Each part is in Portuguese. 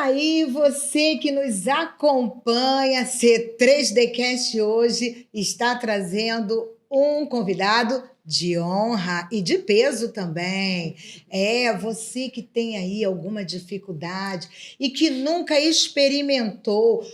aí, você que nos acompanha, C3Dcast hoje está trazendo um convidado de honra e de peso também. Você que tem aí alguma dificuldade e que nunca experimentou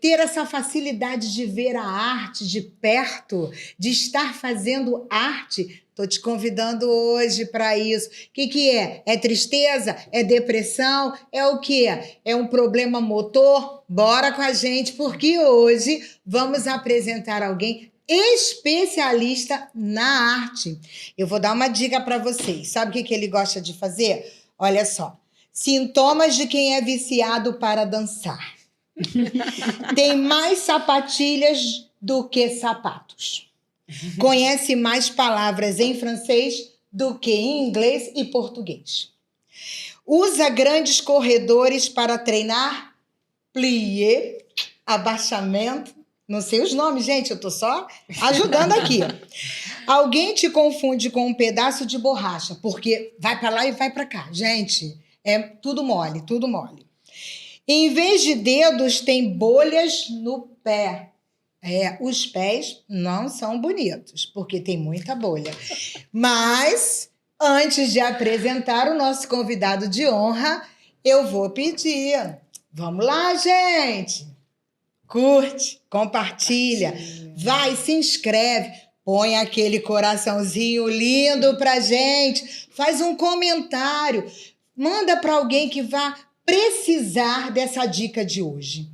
ter essa facilidade de ver a arte de perto, de estar fazendo arte. Estou te convidando hoje para isso. O que é? É tristeza? É depressão? É o quê? É um problema motor? Bora com a gente, porque hoje vamos apresentar alguém especialista na arte. Eu vou dar uma dica para vocês. Sabe o que ele gosta de fazer? Olha só. Sintomas de quem é viciado para dançar. Tem mais sapatilhas do que sapatos. Conhece mais palavras em francês do que em inglês e português. Usa grandes corredores para treinar plié, abaixamento. Não sei os nomes, gente, eu estou só ajudando aqui. Alguém te confunde com um pedaço de borracha, porque vai para lá e vai para cá. Gente, é tudo mole, tudo mole. Em vez de dedos, tem bolhas no pé. Os pés não são bonitos, porque tem muita bolha. Mas, antes de apresentar o nosso convidado de honra, eu vou pedir. Vamos lá, gente! Curte, compartilha, vai, se inscreve, põe aquele coraçãozinho lindo pra gente, faz um comentário, manda para alguém que vá precisar dessa dica de hoje.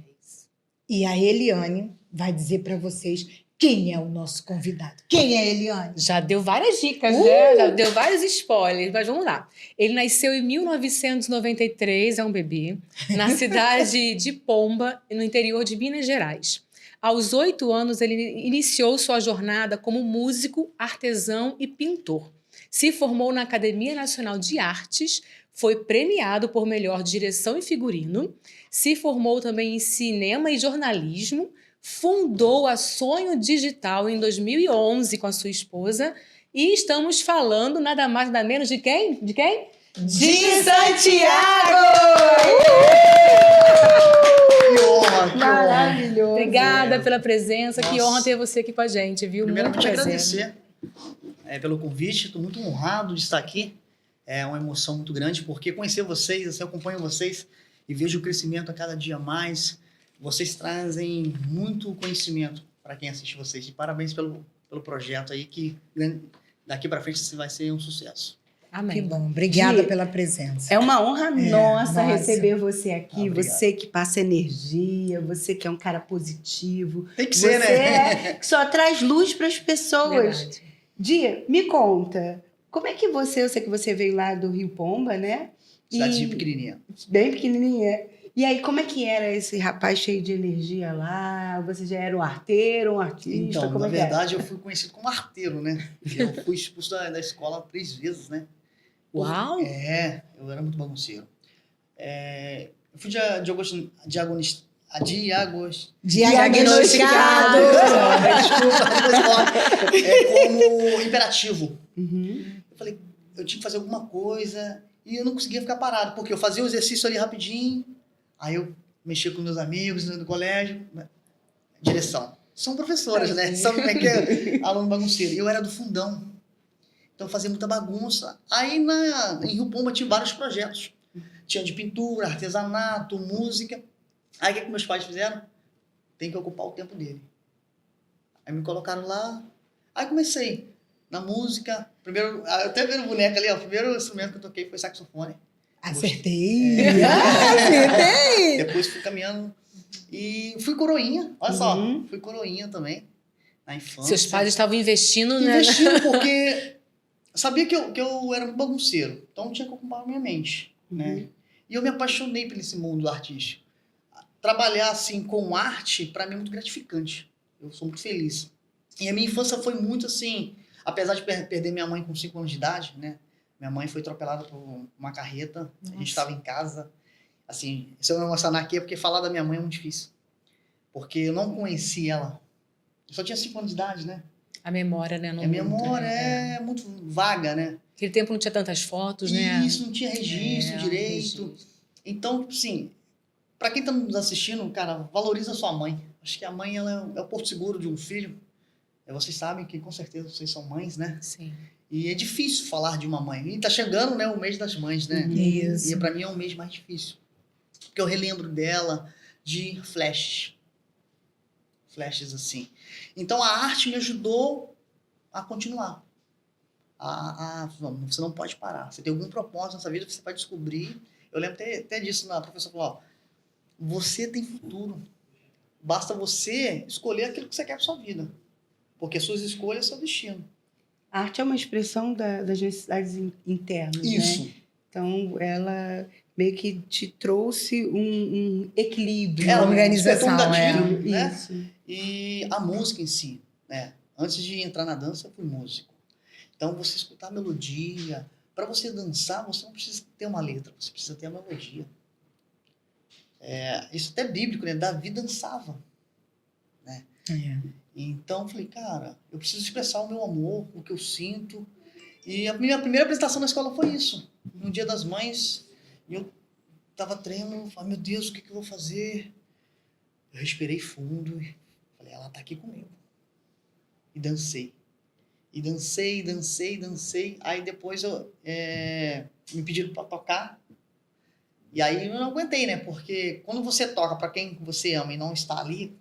E a Eliane vai dizer para vocês quem é o nosso convidado. Quem é Eliane? Já deu várias dicas, né? Já deu vários spoilers, mas vamos lá. Ele nasceu em 1993, é um bebê, na cidade de Pomba, no interior de Minas Gerais. Aos 8 anos, ele iniciou sua jornada como músico, artesão e pintor. Se formou na Academia Nacional de Artes, foi premiado por melhor direção e figurino, se formou também em cinema e jornalismo, fundou a Sonho Digital em 2011 com a sua esposa e estamos falando nada mais nada menos de quem? De quem? De Santiago! Que honra, que Maravilhoso! Obrigada pela presença, Nossa. Que honra ter você aqui com a gente, viu? Primeiramente, muito agradecer pelo convite, estou muito honrado de estar aqui. É uma emoção muito grande, porque conhecer vocês, eu acompanho vocês e vejo o crescimento a cada dia mais. Vocês trazem muito conhecimento para quem assiste vocês. E parabéns pelo projeto aí, que daqui para frente vai ser um sucesso. Amém. Que bom, obrigada pela presença. É uma honra nossa nossa. receber você aqui. Obrigado. Você que passa energia, você que é um cara positivo. Tem que Você ser, né? que só traz luz para as pessoas. Verdade. Dia, me conta, como é que eu sei que você veio lá do Rio Pomba, né? Cidadezinha pequenininha. Bem pequenininha. E aí, como é que era esse rapaz cheio de energia lá? Você já era um arteiro, um artista? Então, como na é que era? verdade, eu fui conhecido como arteiro, né? Eu fui expulso da escola 3 vezes, né? Uau! Eu era muito bagunceiro. Eu fui Diagnosticado! Desculpa, como imperativo. Uhum. Eu falei, eu tinha que fazer alguma coisa e eu não conseguia ficar parado, porque eu fazia o exercício ali rapidinho, aí eu mexia com meus amigos no colégio. Direção. São professoras, né? Sabe como é que é aluno bagunceiro? E eu era do fundão. Então eu fazia muita bagunça. Aí em Rio Pomba tinha vários projetos. Tinha de pintura, artesanato, música. Aí o que meus pais fizeram? Tem que ocupar o tempo dele. Aí me colocaram lá. Aí comecei na música. Primeiro, até vendo boneca ali, ó. O primeiro instrumento que eu toquei foi saxofone. Acertei! Acertei! Depois fui caminhando e fui coroinha. Olha só, fui coroinha também. Na infância. Seus pais estavam investindo, né? Investindo porque eu sabia que eu era um bagunceiro. Então tinha que ocupar a minha mente, né? E eu me apaixonei por esse mundo artístico. Trabalhar assim com arte, para mim é muito gratificante. Eu sou muito feliz. E a minha infância foi muito assim, apesar de perder minha mãe com 5 anos de idade, né? Minha mãe foi atropelada por uma carreta. Nossa. A gente estava em casa. Assim, se eu me emocionar aqui é porque falar da minha mãe é muito difícil. Porque eu não conheci ela. Eu só tinha 5 anos de idade, né? A memória, né? A memória é muito vaga, né? Aquele tempo não tinha tantas fotos, né? Isso, não tinha registro direito. Registro. Então, tipo assim, para quem tá nos assistindo, cara, valoriza a sua mãe. Acho que a mãe, ela é o porto seguro de um filho. Vocês sabem que com certeza vocês são mães, né? Sim. E é difícil falar de uma mãe. E tá chegando, né, o mês das mães, né? Isso. E para mim é um mês mais difícil. Porque eu relembro dela de flashes. Flashes assim. Então a arte me ajudou a continuar. Você não pode parar. Você tem algum propósito nessa vida, você vai descobrir. Eu lembro até disso, a professora falou, ó, você tem futuro. Basta você escolher aquilo que você quer para sua vida. Porque suas escolhas são seu destino. A arte é uma expressão das necessidades internas, Isso. né? Então, ela meio que te trouxe um equilíbrio. Ela Uma despertou um organização, gatilho, né? Isso. E a música em si, né? Antes de entrar na dança, eu fui músico. Então, você escutar a melodia, para você dançar, você não precisa ter uma letra, você precisa ter a melodia. Isso até é bíblico, né? Davi dançava, né? Então, eu falei, cara, eu preciso expressar o meu amor, o que eu sinto. E a minha primeira apresentação na escola foi isso. No Dia das Mães, e eu tava tremendo, falei, meu Deus, o que eu vou fazer? Eu respirei fundo e falei, ela tá aqui comigo. E dancei. E dancei. Aí depois me pediram para tocar. E aí eu não aguentei, né? Porque quando você toca para quem você ama e não está ali,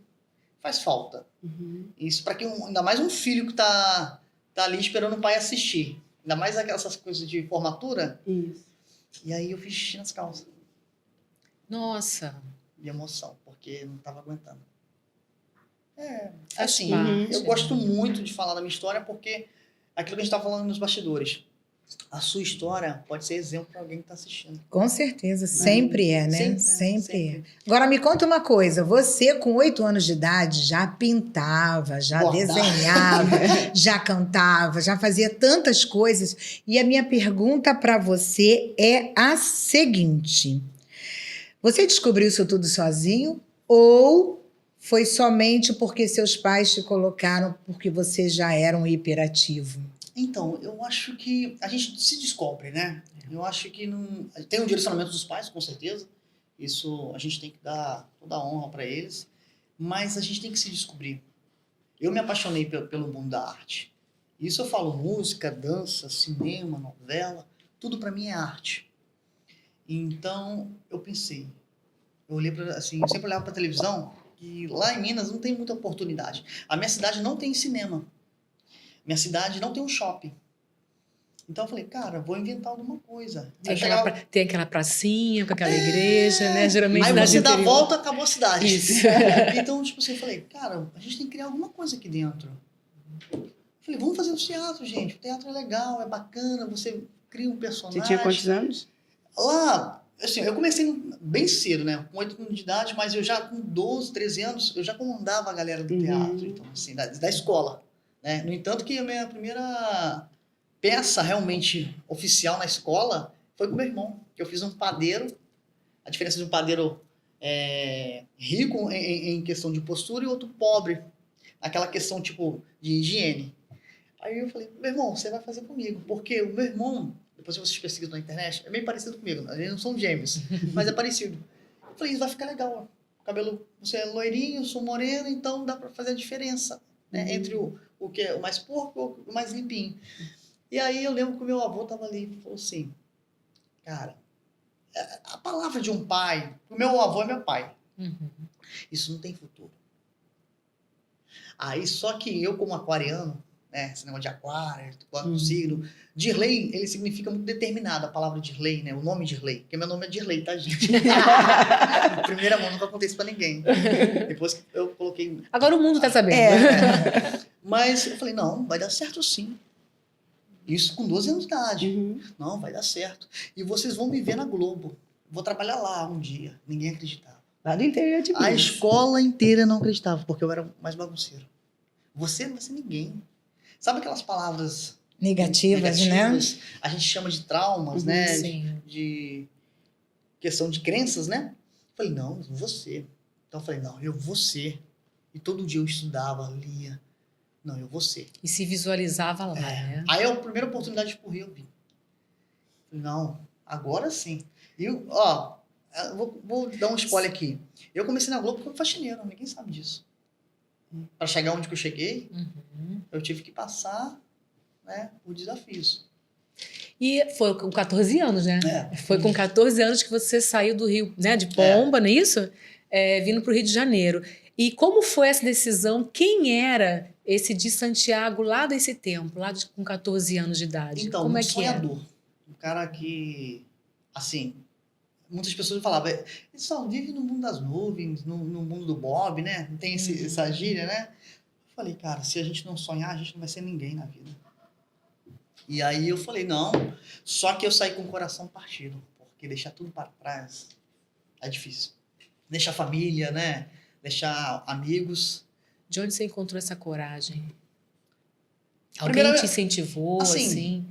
faz falta. Uhum. Isso para quem, ainda mais um filho que tá ali esperando o pai assistir. Ainda mais essas coisas de formatura. Isso. E aí eu fiz xixi nas calças. Nossa. De emoção, porque não tava aguentando. Faz Assim, parte, eu né? gosto muito de falar da minha história porque aquilo que a gente tá falando nos bastidores. A sua história pode ser exemplo para alguém que está assistindo. Com certeza, sempre é, né? Sempre, É. Agora me conta uma coisa, você com 8 anos de idade já pintava, já Bordava. desenhava, já cantava, já fazia tantas coisas. E a minha pergunta para você é a seguinte: você descobriu isso tudo sozinho ou foi somente porque seus pais te colocaram porque você já era um hiperativo? Então, eu acho que a gente se descobre, né? Eu acho que não... Tem um direcionamento dos pais, com certeza. Isso a gente tem que dar toda a honra para eles. Mas a gente tem que se descobrir. Eu me apaixonei pelo mundo da arte. Isso eu falo música, dança, cinema, novela. Tudo para mim é arte. Então, eu pensei. Eu olhei para assim, eu sempre olhava para televisão e lá em Minas não tem muita oportunidade. A minha cidade não tem cinema. Minha cidade não tem um shopping. Então eu falei, cara, vou inventar alguma coisa. Tem aquela pracinha com aquela igreja, né? Geralmente Aí cidade você dá a interior. volta, acabou a cidade. Isso. Então, tipo assim, eu falei, cara, a gente tem que criar alguma coisa aqui dentro. Eu falei, vamos fazer um teatro, gente. O teatro é legal, é bacana, você cria um personagem. Você tinha quantos anos? Lá, assim, eu comecei bem cedo, né? Com 8 anos de idade, mas eu já com 12, 13 anos, eu já comandava a galera do teatro, então, assim, da escola. Né? No entanto, que a minha primeira peça realmente oficial na escola foi com meu irmão, que eu fiz um padeiro. A diferença de um padeiro rico em questão de postura e outro pobre, aquela questão tipo de higiene. Aí eu falei, meu irmão, você vai fazer comigo, porque o meu irmão, depois vocês pesquisam na internet, é bem parecido comigo, a gente não são gêmeos, mas é parecido. Eu falei, isso vai ficar legal, ó. Cabelo, você é loirinho, eu sou moreno, então dá pra fazer a diferença, né, entre o que é o mais porco e o mais limpinho. E aí eu lembro que o meu avô tava ali e falou assim, cara, a palavra de um pai, o meu avô é meu pai, isso não tem futuro. Aí só que eu como aquariano, né, esse negócio de aquário, signo, Dirley, ele significa muito determinado, a palavra Dirley, né, o nome Dirley, porque meu nome é Dirley, tá, gente? Primeira mão, nunca contei isso pra ninguém. Depois que eu coloquei... Agora o mundo tá sabendo. Mas eu falei, não, vai dar certo sim. Isso com 12 anos de idade. Não, vai dar certo. E vocês vão me ver na Globo. Vou trabalhar lá um dia. Ninguém acreditava. Lá do interior de Minas. A escola inteira não acreditava, porque eu era mais bagunceiro. Você não vai ser ninguém. Sabe aquelas palavras Negativas, né? A gente chama de traumas, né? Sim. De questão de crenças, né? Eu falei, não, você. Então eu falei, não, eu vou ser. E todo dia eu estudava, lia. Não, eu vou ser. E se visualizava lá, né? Aí a primeira oportunidade de correr eu vi. Falei, não, agora sim. E, ó, Vou dar um spoiler aqui. Eu comecei na Globo como faxineiro, ninguém sabe disso. Para chegar onde que eu cheguei, eu tive que passar, né, por desafios. E foi com 14 anos, né? É. Foi com 14 anos que você saiu do Rio, né, de Pomba, não é isso? Vindo para o Rio de Janeiro. E como foi essa decisão? Quem era esse de Santiago lá desse tempo, com 14 anos de idade? Então, como um é que era? sonhador. Um cara que, assim, muitas pessoas falavam, ele só vive no mundo das nuvens, no mundo do Bob, né? Não tem essa gíria, né? Eu falei, cara, se a gente não sonhar, a gente não vai ser ninguém na vida. E aí eu falei, não, só que eu saí com o coração partido, porque deixar tudo para trás é difícil. Deixar família, né? Deixar amigos. De onde você encontrou essa coragem? Primeira- Alguém te incentivou, assim, assim?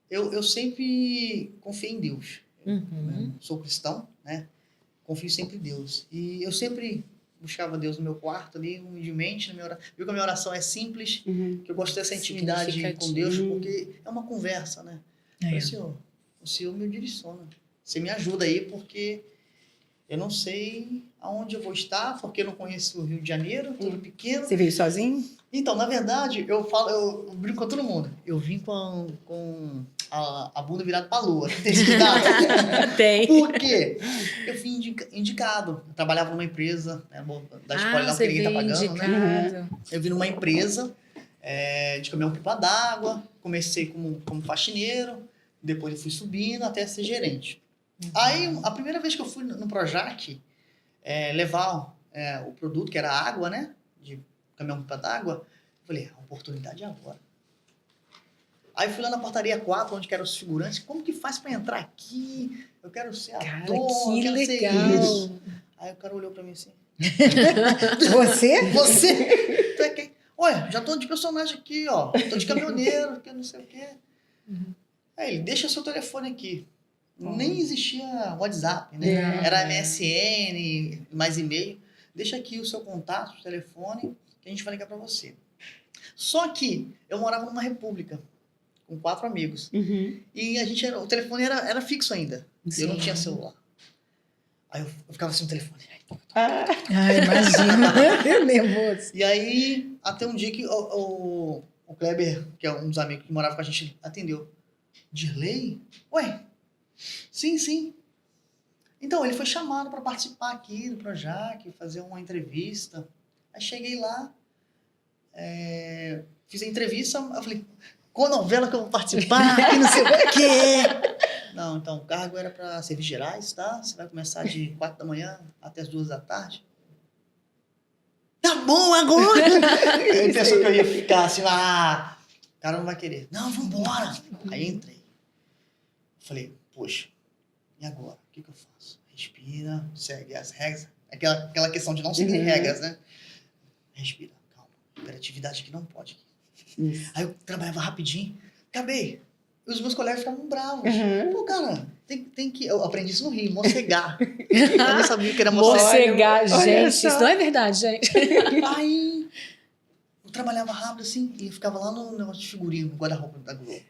Eu sempre confiei em Deus. Uhum. Sou cristão, né? Confio sempre em Deus. E eu sempre buscava Deus no meu quarto ali, humildemente, viu que a minha oração é simples, que eu gosto dessa intimidade com Deus, porque é uma conversa, né? Falei, Senhor, o Senhor me direciona. Você me ajuda aí, porque eu não sei aonde eu vou estar, porque eu não conheço o Rio de Janeiro, tudo pequeno. Você veio sozinho? Então, na verdade, eu brinco com todo mundo. Eu vim com a bunda virada pra lua. Tem esse cuidado? Tem. Por quê? Eu fui indicado. Eu trabalhava numa empresa, né, da escola lá que você ninguém tá veio pagando, né? indicado. Eu vim numa empresa de caminhão-pipa d'água. Comecei como faxineiro. Depois eu fui subindo até ser gerente. Aí, a primeira vez que eu fui no Projac levar o produto, que era água, né? De caminhão-pipa d'água. Eu falei, a oportunidade é agora. Aí fui lá na portaria 4, onde que eram os figurantes. Como que faz pra entrar aqui? Eu quero ser Cara, ator, que eu quero legal. ser isso. Aí o cara olhou pra mim assim. Você? Você? Tu é quem? Olha, já tô de personagem aqui, ó. Tô de caminhoneiro, que não sei o quê. Aí ele, deixa seu telefone aqui. Nem existia WhatsApp, né? Era MSN, mais e-mail. Deixa aqui o seu contato, o telefone, que a gente vai ligar pra você. Só que eu morava numa república, com 4 amigos. E o telefone era fixo ainda. Sim. Eu não tinha celular. Aí eu ficava sem o telefone. Ai, imagina. Nervoso. E aí, até um dia que o Kleber, que é um dos amigos que morava com a gente, atendeu. Dirley? Ué? Sim. Então, ele foi chamado para participar aqui do Projac, fazer uma entrevista. Aí cheguei lá, fiz a entrevista, eu falei, qual novela que eu vou participar? Que não sei o quê. Não, então, o cargo era para serviços gerais, tá? Você vai começar de 4 da manhã até as 2 da tarde. Tá bom, agora! Ele pensou que eu ia ficar assim, o cara não vai querer. Não, vambora! Aí entrei. Falei, poxa, e agora? O que eu faço? Respira, segue as regras. Aquela questão de não seguir regras, né? Respira, calma. Hiperatividade aqui não pode. Aí eu trabalhava rapidinho, acabei. E os meus colegas ficavam bravos. Pô, cara, tem que... Eu aprendi isso no Rio, mocegar. Eu não sabia que era Mocegar, Olha gente. só. Isso não é verdade, gente. Aí eu trabalhava rápido assim e ficava lá no negócio de figurino, no guarda-roupa da Globo.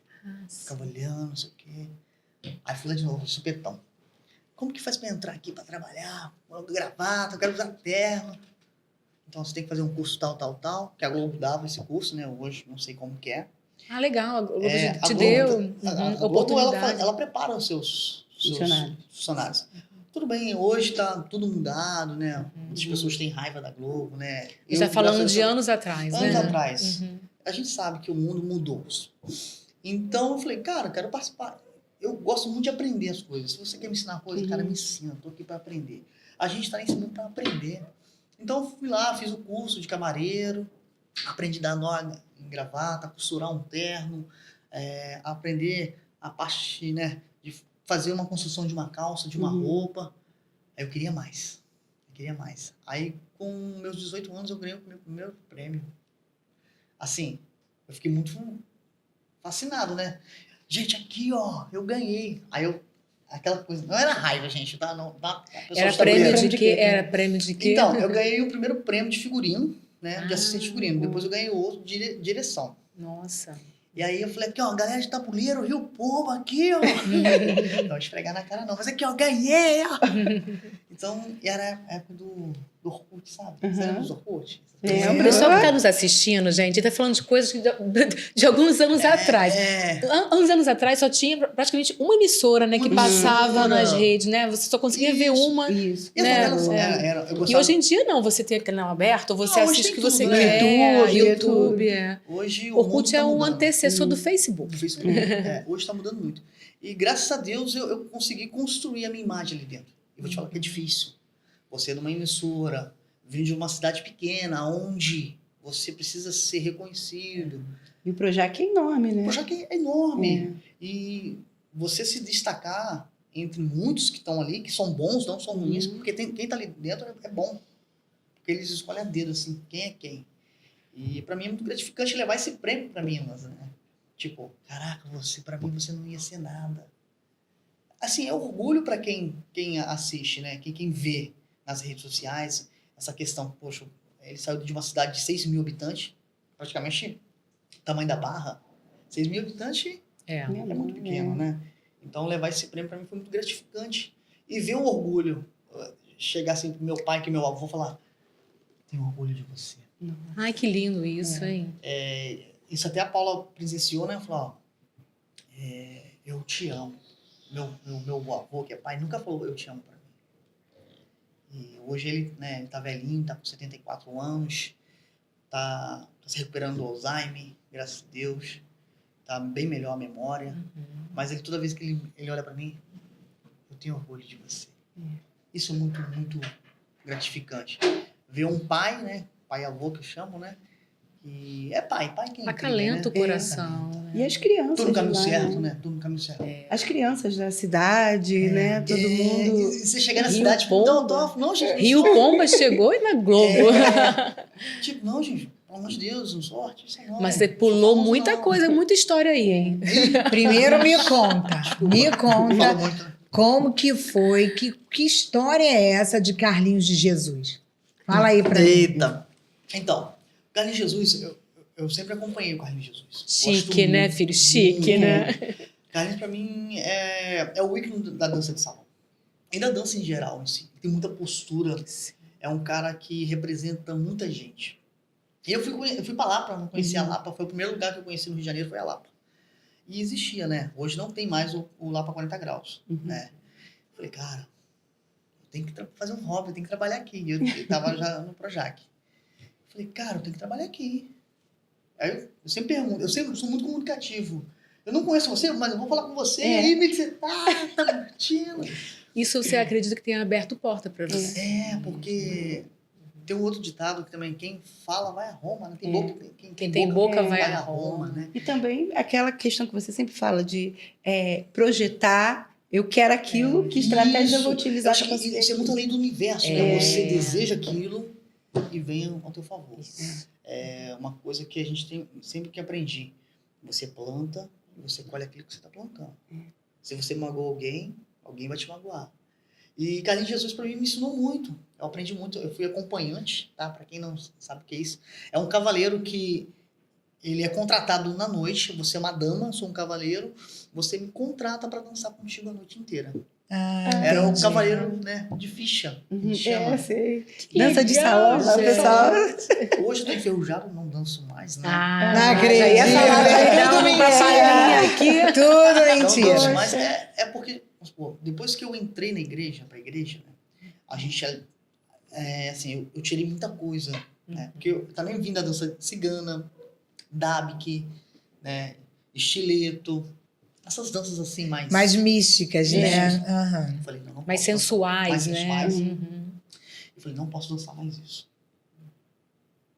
Ficava olhando, não sei o quê. Aí fui lá de novo, supetão. Como que faz pra entrar aqui pra trabalhar? Gravata, eu quero usar terno. Então você tem que fazer um curso tal, que a Globo dava esse curso, né? Hoje não sei como que é. Ah, legal. A Globo A te Globo, deu a Globo, oportunidade. ela prepara os seus funcionários. Tudo bem, hoje tá tudo mudado, né? Muitas pessoas têm raiva da Globo, né? Está Eu, falando graças a de Deus, anos atrás, né? anos atrás. Uhum. A gente sabe que o mundo mudou. Então eu falei, cara, eu quero participar. Eu gosto muito de aprender as coisas. Se você quer me ensinar coisa, cara, me ensina. Eu tô aqui para aprender. A gente tá nesse mundo para aprender. Então eu fui lá, fiz o curso de camareiro, aprendi a dar nó em gravata, costurar um terno, aprender a parte, né, de fazer uma construção de uma calça, de uma roupa. Aí eu queria mais. Aí, com meus 18 anos, eu ganhei o meu primeiro prêmio. Assim, eu fiquei muito fascinado, né? Gente, aqui, ó, eu ganhei. Aí aquela coisa, não era raiva, gente, tá? Não, tá? Era prêmio de quê? Era prêmio de quê? Então, eu ganhei o primeiro prêmio de figurino, né? De assistente de figurino. Depois eu ganhei o outro de direção. Nossa. E aí eu falei, aqui, ó, galera de Tabuleiro, Rio Pomba, aqui, ó. Não esfregar na cara, não. Mas aqui, ó, ganhei, ó. Então, e era a época do Orkut, sabe? Você lembra dos Orkut? O pessoal que está nos assistindo, gente, está falando de coisas de alguns anos atrás. Uns anos atrás só tinha praticamente uma emissora, né, que passava nas redes, né? Você só conseguia ver uma. Isso. E as Né? novelas, eu E gostava. hoje em dia não, você tem canal aberto, ou você Hoje assiste o tem que você tudo, né? quer, YouTube, YouTube. Hoje o Orkut mundo tá é um mudando. antecessor do Facebook. Do Facebook. Hoje está mudando muito. E graças a Deus eu consegui construir a minha imagem ali dentro. Eu vou te falar que é difícil. Você numa emissora, vindo de uma cidade pequena, onde você precisa ser reconhecido. E o Projac é enorme, né? O projeto é enorme. E você se destacar entre muitos que estão ali, que são bons, não são ruins, porque quem está ali dentro é bom. Porque eles escolhem a dedo, assim, quem é quem. E para mim é muito gratificante levar esse prêmio para Minas, né? Tipo, caraca, para mim você não ia ser nada. Assim, é orgulho para quem assiste, né? Quem vê nas redes sociais essa questão. Poxa, ele saiu de uma cidade de 6 mil habitantes, praticamente tamanho da Barra. 6 mil habitantes é muito pequeno, né? Então levar esse prêmio para mim foi muito gratificante. E ver o orgulho chegar assim pro meu pai, que meu avô, falar: tenho orgulho de você. Ai, que lindo isso, hein? Isso até a Paula presenciou, né? Falou: ó, eu te amo. Meu avô, que é pai, nunca falou eu te amo pra mim. E hoje ele, né, ele tá velhinho, tá com 74 anos, tá se recuperando do Alzheimer, graças a Deus. Tá bem melhor a memória. Mas ele, toda vez que ele olha pra mim, eu tenho orgulho de você. Isso é muito, muito gratificante. Ver um pai, né? Pai e avô que eu chamo, né? E é pai quem Acalenta o coração. E as crianças. Tudo no caminho lá, certo, né? Tudo no caminho certo. As crianças da cidade, né? Todo mundo. E você chegar na Rio cidade, tipo, Pomba. não, gente. Rio Pomba chegou e na Globo. Tipo, não, gente, pelo amor de Deus, não sorte. Isso não. Mas você pulou Não, muita não. coisa, muita história aí, hein? Primeiro me conta Fala muito. como que foi, que história é essa de Carlinhos de Jesus? Fala aí pra mim. Eita. Então, Carlinhos Jesus, eu sempre acompanhei o Carlinhos Jesus. Chique, Gosto né, muito, filho? Chique, muito. né? Carlinhos, pra mim, é o ícone da dança de salão. E da dança em geral, em si. Tem muita postura. É um cara que representa muita gente. E eu fui pra Lapa, não conhecia a Lapa. Foi o primeiro lugar que eu conheci no Rio de Janeiro, foi a Lapa. E existia, né? Hoje não tem mais o Lapa 40 graus, né? Falei, cara, eu tenho que fazer um hobby, eu tenho que trabalhar aqui. Eu tava já no Projac. Falei, cara, eu tenho que trabalhar aqui. Aí eu sempre pergunto, eu sempre sou muito comunicativo. Eu não conheço você, mas eu vou falar com você. E aí, me você tá curtindo. Isso você acredita que tenha aberto porta pra você? Porque tem um outro ditado que também, quem fala vai a Roma, né? Tem boca, Quem tem boca vai a Roma, né? E também aquela questão que você sempre fala de projetar, eu quero aquilo, que estratégia eu vou utilizar para conseguir. Isso é muito além do universo, né? Você deseja aquilo e vem ao teu favor. É uma coisa que a gente tem sempre que aprendi. Você planta e você colhe aquilo que você está plantando. Se você magoou alguém vai te magoar. E Carlinhos Jesus, para mim, me ensinou muito. Eu aprendi muito. Eu fui acompanhante, tá? Para quem não sabe o que é isso. É um cavaleiro que ele é contratado na noite. Você é uma dama, sou um cavaleiro. Você me contrata para dançar contigo a noite inteira. Era um cavaleiro, né, de ficha. Sei. Que Dança de legal, salão, gente. pessoal. Hoje eu tô enferrujado, não danço mais, né? Não acredito. Já ia falar, vai dar uma passadinha aqui. Tudo Não mentira. danço mais. É porque, vamos supor, depois que eu entrei na igreja, né, a gente, assim, eu tirei muita coisa, né? Porque eu também vim da dança cigana, dabique, né, estileto, essas danças assim mais místicas, né? Aham. Eu falei, não Mais posso sensuais, mais né? sensuais. Uhum. Eu falei, não posso dançar mais isso.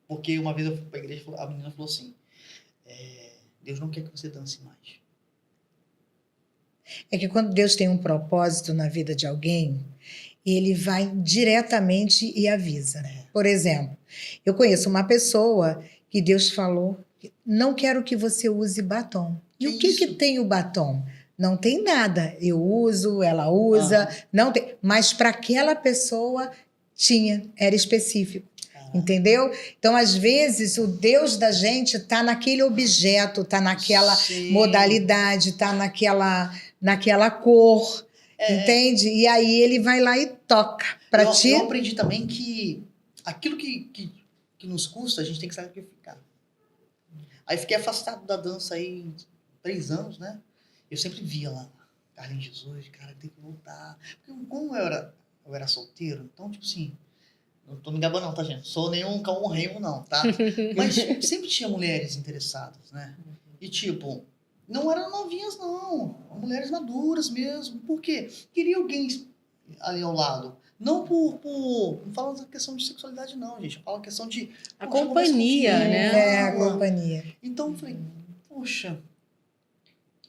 Porque uma vez eu fui pra igreja, a menina falou assim, Deus não quer que você dance mais. É que quando Deus tem um propósito na vida de alguém, ele vai diretamente e avisa. Por exemplo, eu conheço uma pessoa que Deus falou, não quero que você use batom. E o que tem o batom? Não tem nada. Eu uso, ela usa, não tem. Mas para aquela pessoa era específico. entendeu? Então, às vezes, o Deus da gente está naquele objeto, está naquela Sim. modalidade, está naquela cor, entende? E aí ele vai lá e toca para eu, ti. eu aprendi também que aquilo que nos custa, a gente tem que sacrificar. Aí fiquei afastado da dança aí 3 anos, né? Eu sempre via lá, Carlinhos Jesus, cara, tem que voltar. Porque como eu era solteiro, então, tipo assim, não tô me gabando não, tá, gente? Sou nenhum cão remo não, tá? Mas sempre tinha mulheres interessadas, né? E tipo, não eram novinhas não, mulheres maduras mesmo. Por quê? Queria alguém ali ao lado. Não não falo da questão de sexualidade não, gente. Eu falo questão de... A poxa, companhia, conversa né? É, a comigo. companhia. Então eu falei, poxa,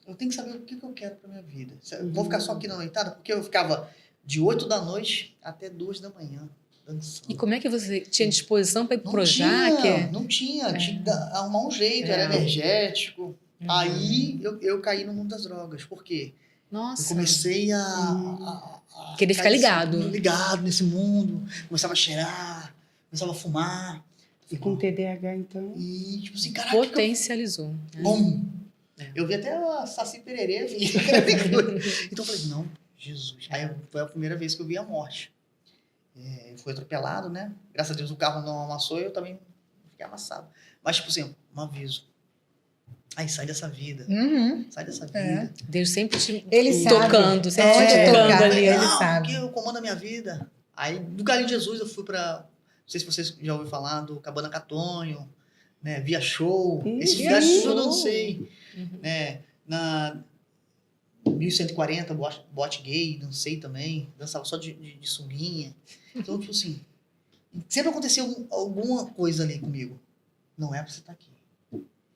eu tenho que saber o que eu quero pra minha vida. Vou ficar só aqui na noitada? Porque eu ficava de 8 da noite até 2 da manhã dançando. E como é que você tinha disposição para ir pro Não Projac? tinha, não tinha. Tinha que arrumar um jeito, era energético. Aí eu caí no mundo das drogas. Por quê? Nossa. Eu comecei a Querer ficar ligado. ligado nesse mundo. Começava a cheirar, começava a fumar. E com TDAH, então? E tipo assim, caraca, Potencializou. bum! Eu vi até a Saci Pererê, vi. Então eu falei, não, Jesus. Aí foi a primeira vez que eu vi a morte. Foi atropelado, né? Graças a Deus o carro não amassou e eu também fiquei amassado. Mas, tipo assim, um aviso. Aí sai dessa vida. Uhum. Sai dessa É. vida. Deus sempre te Ele tocando, sabe. sempre te Onde tocando tocar, ali. ele Não, sabe. porque eu comando a minha vida. Aí, do Galinho de Jesus, eu fui pra... Não sei se vocês já ouviram falar do Cabana Catonho, né? Via Show. Esses Via lugares Show. tudo eu dancei. Uhum. Né? Na 1140, boate gay, dancei também. Dançava só de sunguinha. Então, tipo assim, sempre aconteceu alguma coisa ali comigo. Não é pra você estar aqui.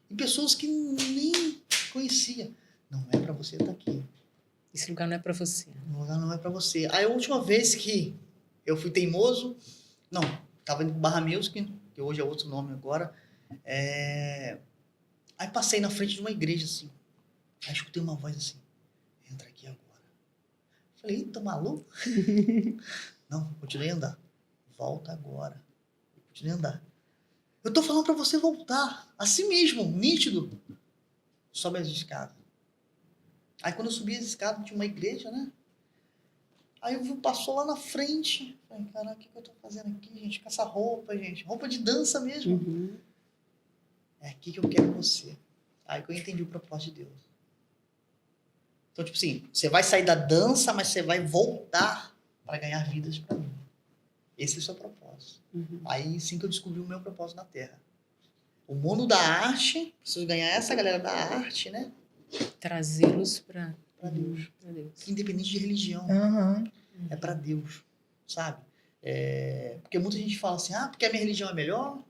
E pessoas que nem conhecia. Não é pra você estar aqui. Esse lugar não é para você. O lugar não é pra você. Aí a última vez que eu fui teimoso, não, tava em Barra Music, que hoje é outro nome agora. Aí passei na frente de uma igreja assim. Aí escutei uma voz assim: entra aqui agora. Falei, eita, maluco? Não, continuei a andar. Volta agora. Continuei a andar. Eu tô falando pra você voltar. Assim mesmo, nítido. Sobe as escadas. Aí quando eu subi as escadas, tinha uma igreja, né? Aí eu vi, passou lá na frente. Falei, caraca, o que eu tô fazendo aqui, gente? Com essa roupa, gente. Roupa de dança mesmo. Uhum. É aqui que eu quero você. Aí que eu entendi o propósito de Deus. Então, tipo assim, você vai sair da dança, mas você vai voltar para ganhar vidas para mim. Esse é o seu propósito. Uhum. Aí sim que eu descobri o meu propósito na Terra. O mundo da arte, preciso ganhar essa galera da arte, né? Trazê-los para Deus. Deus. Independente de religião. Uhum. É para Deus, sabe? Porque muita gente fala assim, porque a minha religião é melhor,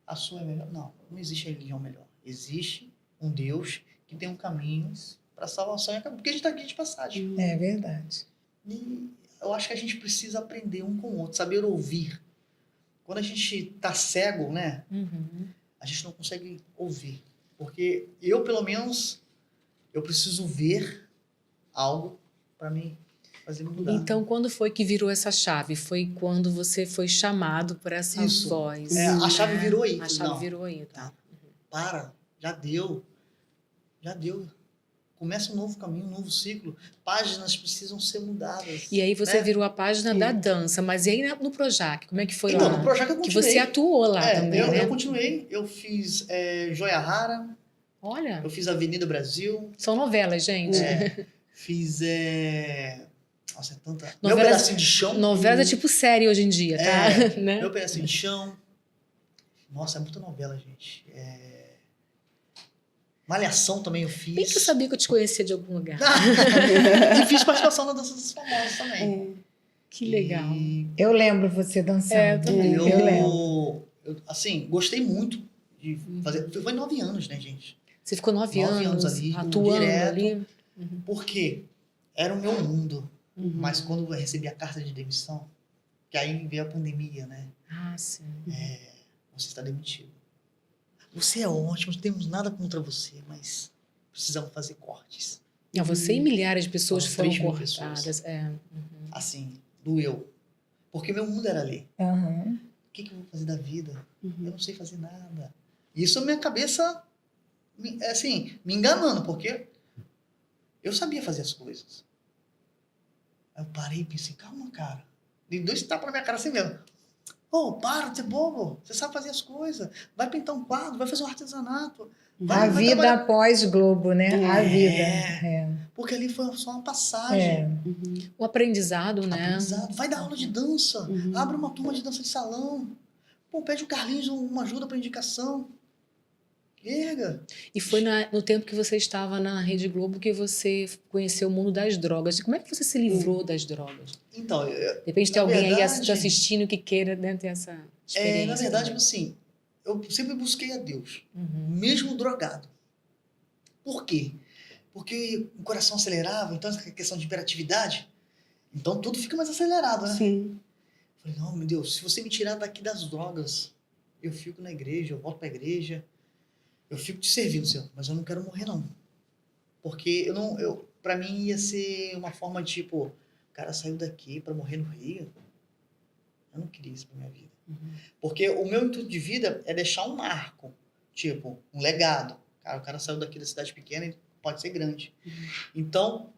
a sua é melhor. Não, não existe religião melhor. Existe um Deus que tem um caminho para salvação e porque a gente está aqui de passagem. É verdade. E eu acho que a gente precisa aprender um com o outro, saber ouvir. Quando a gente tá cego, né? Uhum. A gente não consegue ouvir. Porque eu, pelo menos, eu preciso ver algo para mim fazer mudar. Então, quando foi que virou essa chave? Foi quando você foi chamado por essa Isso. voz. A chave virou aí. A Falei, chave não, virou aí, tá? para, já deu. Já deu. Começa um novo caminho, um novo ciclo. Páginas precisam ser mudadas. E aí você né? virou a página da dança, mas e aí no Projac? Como é que foi Então, lá? no Projac eu Que continuei. você atuou lá também, né? Eu continuei. Eu fiz Joia Rara. Olha, Eu fiz Avenida Brasil. são novelas, gente. Fiz... Nossa, é tanta... Meu Pedacinho de Chão. Novelas é tipo série hoje em dia, tá? Né? Meu Pedacinho de Chão. Nossa, é muita novela, gente. Malhação também eu fiz. Bem que eu sabia que eu te conhecia de algum lugar. E fiz participação na Dança dos Famosos também. Que legal. Eu lembro você dançando. Eu também. Eu lembro. Assim, gostei muito de fazer. Foi 9 anos, né, gente? Você ficou 9 anos ali, atuando direto. ali? Porque era o meu mundo. Uhum. Mas quando eu recebi a carta de demissão, que aí veio a pandemia, né? Ah, sim. Você está demitido. Você é ótimo, não temos nada contra você, mas precisamos fazer cortes. Você e milhares de pessoas Foram foram 3.000 cortadas. Assim, doeu. Porque meu mundo era ali. Uhum. que eu vou fazer da vida? Eu Uhum. não sei fazer nada. Isso a minha cabeça, assim, me enganando, porque eu sabia fazer as coisas. Aí eu parei e pensei, calma, cara. Dei 2 tapas na minha cara assim mesmo. Pô, para de ser bobo. Você sabe fazer as coisas. Vai pintar um quadro, vai fazer um artesanato. A Vai vida trabalhar. após Globo, né? A vida. É. Porque ali foi só uma passagem. Uhum. O aprendizado, né? Aprendizado. Vai dar aula de dança. Uhum. Abre uma turma de dança de salão. Pô, pede o Carlinhos uma ajuda para indicação. Erga. E foi no tempo que você estava na Rede Globo que você conheceu o mundo das drogas. Como é que você se livrou das drogas? Então, De repente tem na alguém aí verdade, te assistindo que queira, né, ter essa experiência. na verdade, também. assim, eu sempre busquei a Deus. Uhum. Mesmo drogado. Por quê? Porque o coração acelerava, então essa questão de hiperatividade, então tudo fica mais acelerado, né? Sim. Falei, não, meu Deus, se você me tirar daqui das drogas, eu fico na igreja, eu volto pra igreja, eu fico te servindo, Senhor, mas eu não quero morrer, não. Porque pra mim ia ser uma forma de, tipo, o cara saiu daqui pra morrer no Rio. Eu não queria isso pra minha vida. Uhum. Porque o meu intuito de vida é deixar um marco, tipo, um legado. Cara, o cara saiu daqui da cidade pequena e pode ser grande. Uhum. Então,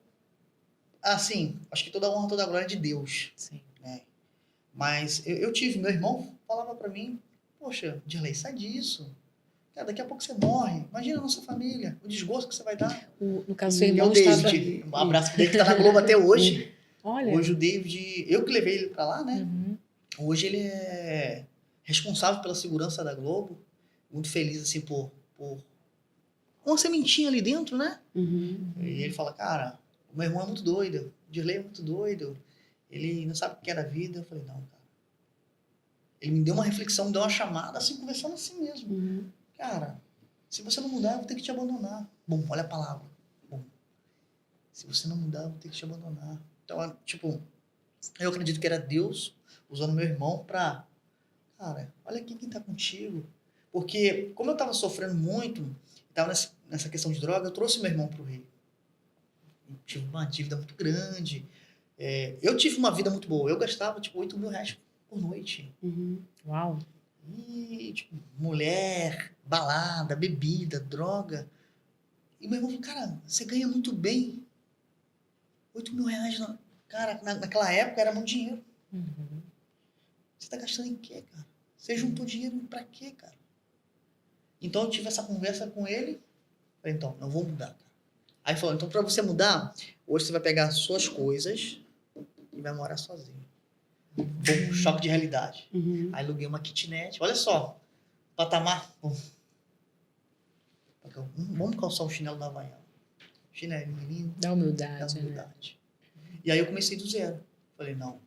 assim, acho que toda a honra, toda a glória é de Deus, Sim. né? Mas eu tive, meu irmão falava pra mim, poxa, Dirley, sai disso. Cara, daqui a pouco você morre. Imagina a nossa família, o desgosto que você vai dar. No caso, seu E é irmão o estava... David. Um abraço pro David, que tá na Globo até hoje. Olha. Hoje o David, eu que levei ele pra lá, né? Uhum. Hoje ele é responsável pela segurança da Globo. Muito feliz, assim, por uma sementinha ali dentro, né? Uhum. E ele fala, cara, o meu irmão é muito doido, o Dirley é muito doido, ele não sabe o que era a vida. Eu falei, não, cara. Ele me deu uma reflexão, me deu uma chamada, assim, conversando assim mesmo. Uhum. Cara, se você não mudar, eu vou ter que te abandonar. Bom, olha a palavra. Bom, se você não mudar, eu vou ter que te abandonar. Então, tipo, eu acredito que era Deus usando meu irmão pra... Cara, olha aqui quem tá contigo. Porque, como eu tava sofrendo muito, tava nessa questão de droga, eu trouxe meu irmão pro Rio. Eu tive uma dívida muito grande. Eu tive uma vida muito boa. Eu gastava, tipo, 8 mil reais por noite. Uhum. Uau. E, tipo, mulher, balada, bebida, droga. E meu irmão falou, cara, você ganha muito bem. 8 mil reais, cara, naquela época era muito dinheiro. Uhum. Você tá gastando em quê, cara? Você juntou dinheiro pra quê, cara? Então eu tive essa conversa com ele. Falei, então, não vou mudar, cara. Aí ele falou, então pra você mudar, hoje você vai pegar as suas coisas e vai morar sozinho. Bom, choque de realidade. Uhum. Aí aluguei uma kitnet. Olha só, patamar. Bom. Vamos calçar o chinelo da Havaiana. Chinelo, menino. Da Da humildade, né? humildade. E aí eu comecei do zero. Falei, não.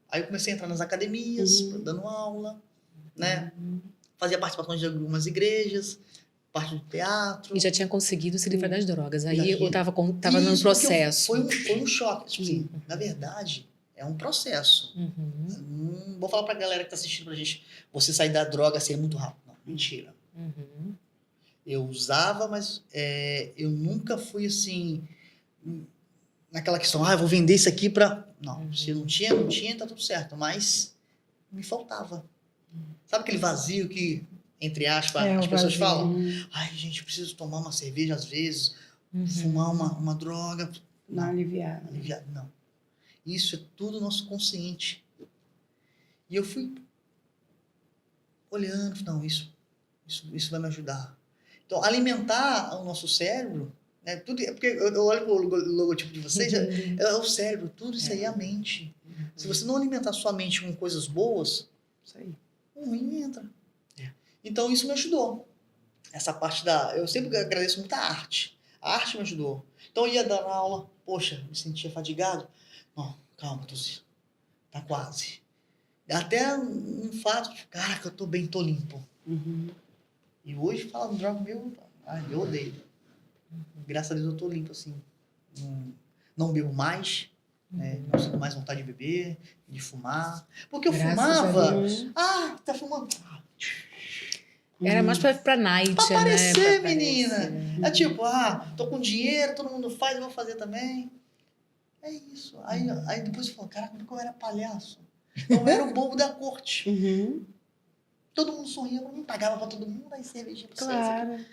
Aí eu comecei a entrar nas academias, Uhum. dando aula, né? Uhum. Fazia participações de algumas igrejas, parte do teatro. E já tinha conseguido se livrar das drogas. Aí E eu tava num Isso, processo. foi um choque. Tipo assim, na verdade, é um processo. Uhum. Não vou falar pra galera que tá assistindo pra gente, você sair da droga assim é muito rápido. Não, mentira. Uhum. Eu usava, mas eu nunca fui assim, naquela questão, eu vou vender isso aqui pra... Não, Uhum. se não tinha, tá tudo certo. Mas me faltava. Sabe aquele vazio que, entre aspas, É, as o pessoas vazio. falam? Uhum. Ai, gente, eu preciso tomar uma cerveja às vezes, Uhum. fumar uma droga. Não aliviar. Aliviar, não. Isso é tudo nosso consciente. E eu fui olhando, não, isso vai me ajudar. Então, alimentar o nosso cérebro, né, tudo, porque eu olho para o logotipo de vocês, é o cérebro, tudo isso aí é a mente. Se você não alimentar sua mente com coisas boas, Isso aí. o ruim entra. É. Então, isso me ajudou. Essa parte eu sempre agradeço muito a arte. A arte me ajudou. Então, eu ia dar aula, poxa, me sentia fadigado. Não, calma, Tuzi, tá quase. Até um fato de, caraca, eu tô bem, tô limpo. Uhum. E hoje, fala do droga meu, eu odeio. Graças a Deus eu tô limpo, assim. Não bebo mais, né? Não sinto mais vontade de beber, de fumar. Porque eu Graças a fumava, Deus. tá fumando. Era mais pra night, Pra né? aparecer, Pra menina. aparecer. É tipo, tô com dinheiro, todo mundo faz, eu vou fazer também. É isso. Aí depois eu falo, caraca, como que eu era palhaço? Eu era o bobo da corte. Uhum. todo mundo sorria pra mim, pagava pra todo mundo, aí cervejinha pra vocês. Claro.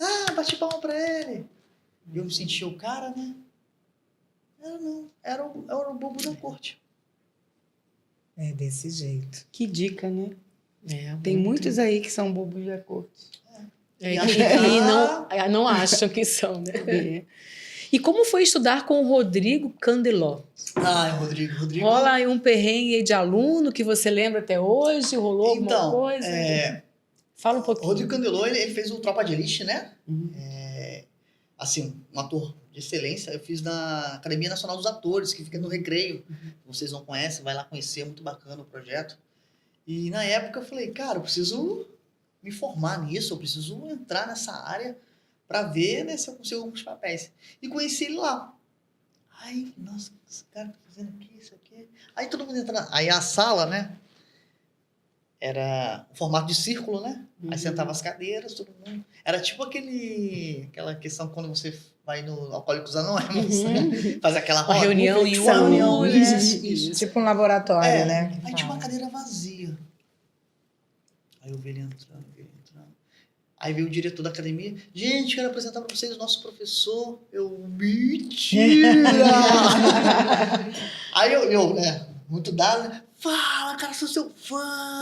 Ah, bate palma pra ele. E eu me sentia o cara, né? Era o bobo da corte. É desse jeito. Que dica, né? É, Tem muito. muitos aí que são bobos da corte. É, E e achar- não acham que são, né? É. E como foi estudar com o Rodrigo Candeló? Rodrigo. Rola aí um perrengue aí de aluno que você lembra até hoje? Rolou alguma Então, coisa? Fala um pouquinho. Rodrigo Candelô, ele fez o Tropa de Elite, né? Uhum. Assim, um ator de excelência. Eu fiz na Academia Nacional dos Atores, que fica no Recreio. Vocês não conhecem, vai lá conhecer, é muito bacana o projeto. E na época eu falei, cara, eu preciso me formar nisso, eu preciso entrar nessa área para ver, né, se eu consigo alguns papéis. E conheci ele lá. Aí, nossa, esse cara tá fazendo aqui, isso aqui. Aí todo mundo entra. Aí a sala, né? Era o formato de círculo, né? Aí sentava as cadeiras, todo mundo. Era tipo aquela questão quando você vai no Alcoólicos Anônimos, faz aquela Uma roda. reunião em reflexão. uma Isso. Tipo um laboratório, É, né? aí tinha uma cadeira vazia. Aí eu vi ele entrando. Aí veio o diretor da academia. Gente, quero apresentar para vocês o nosso professor. Mentira! Aí eu, né, muito dado, né? Fala, cara, sou seu fã!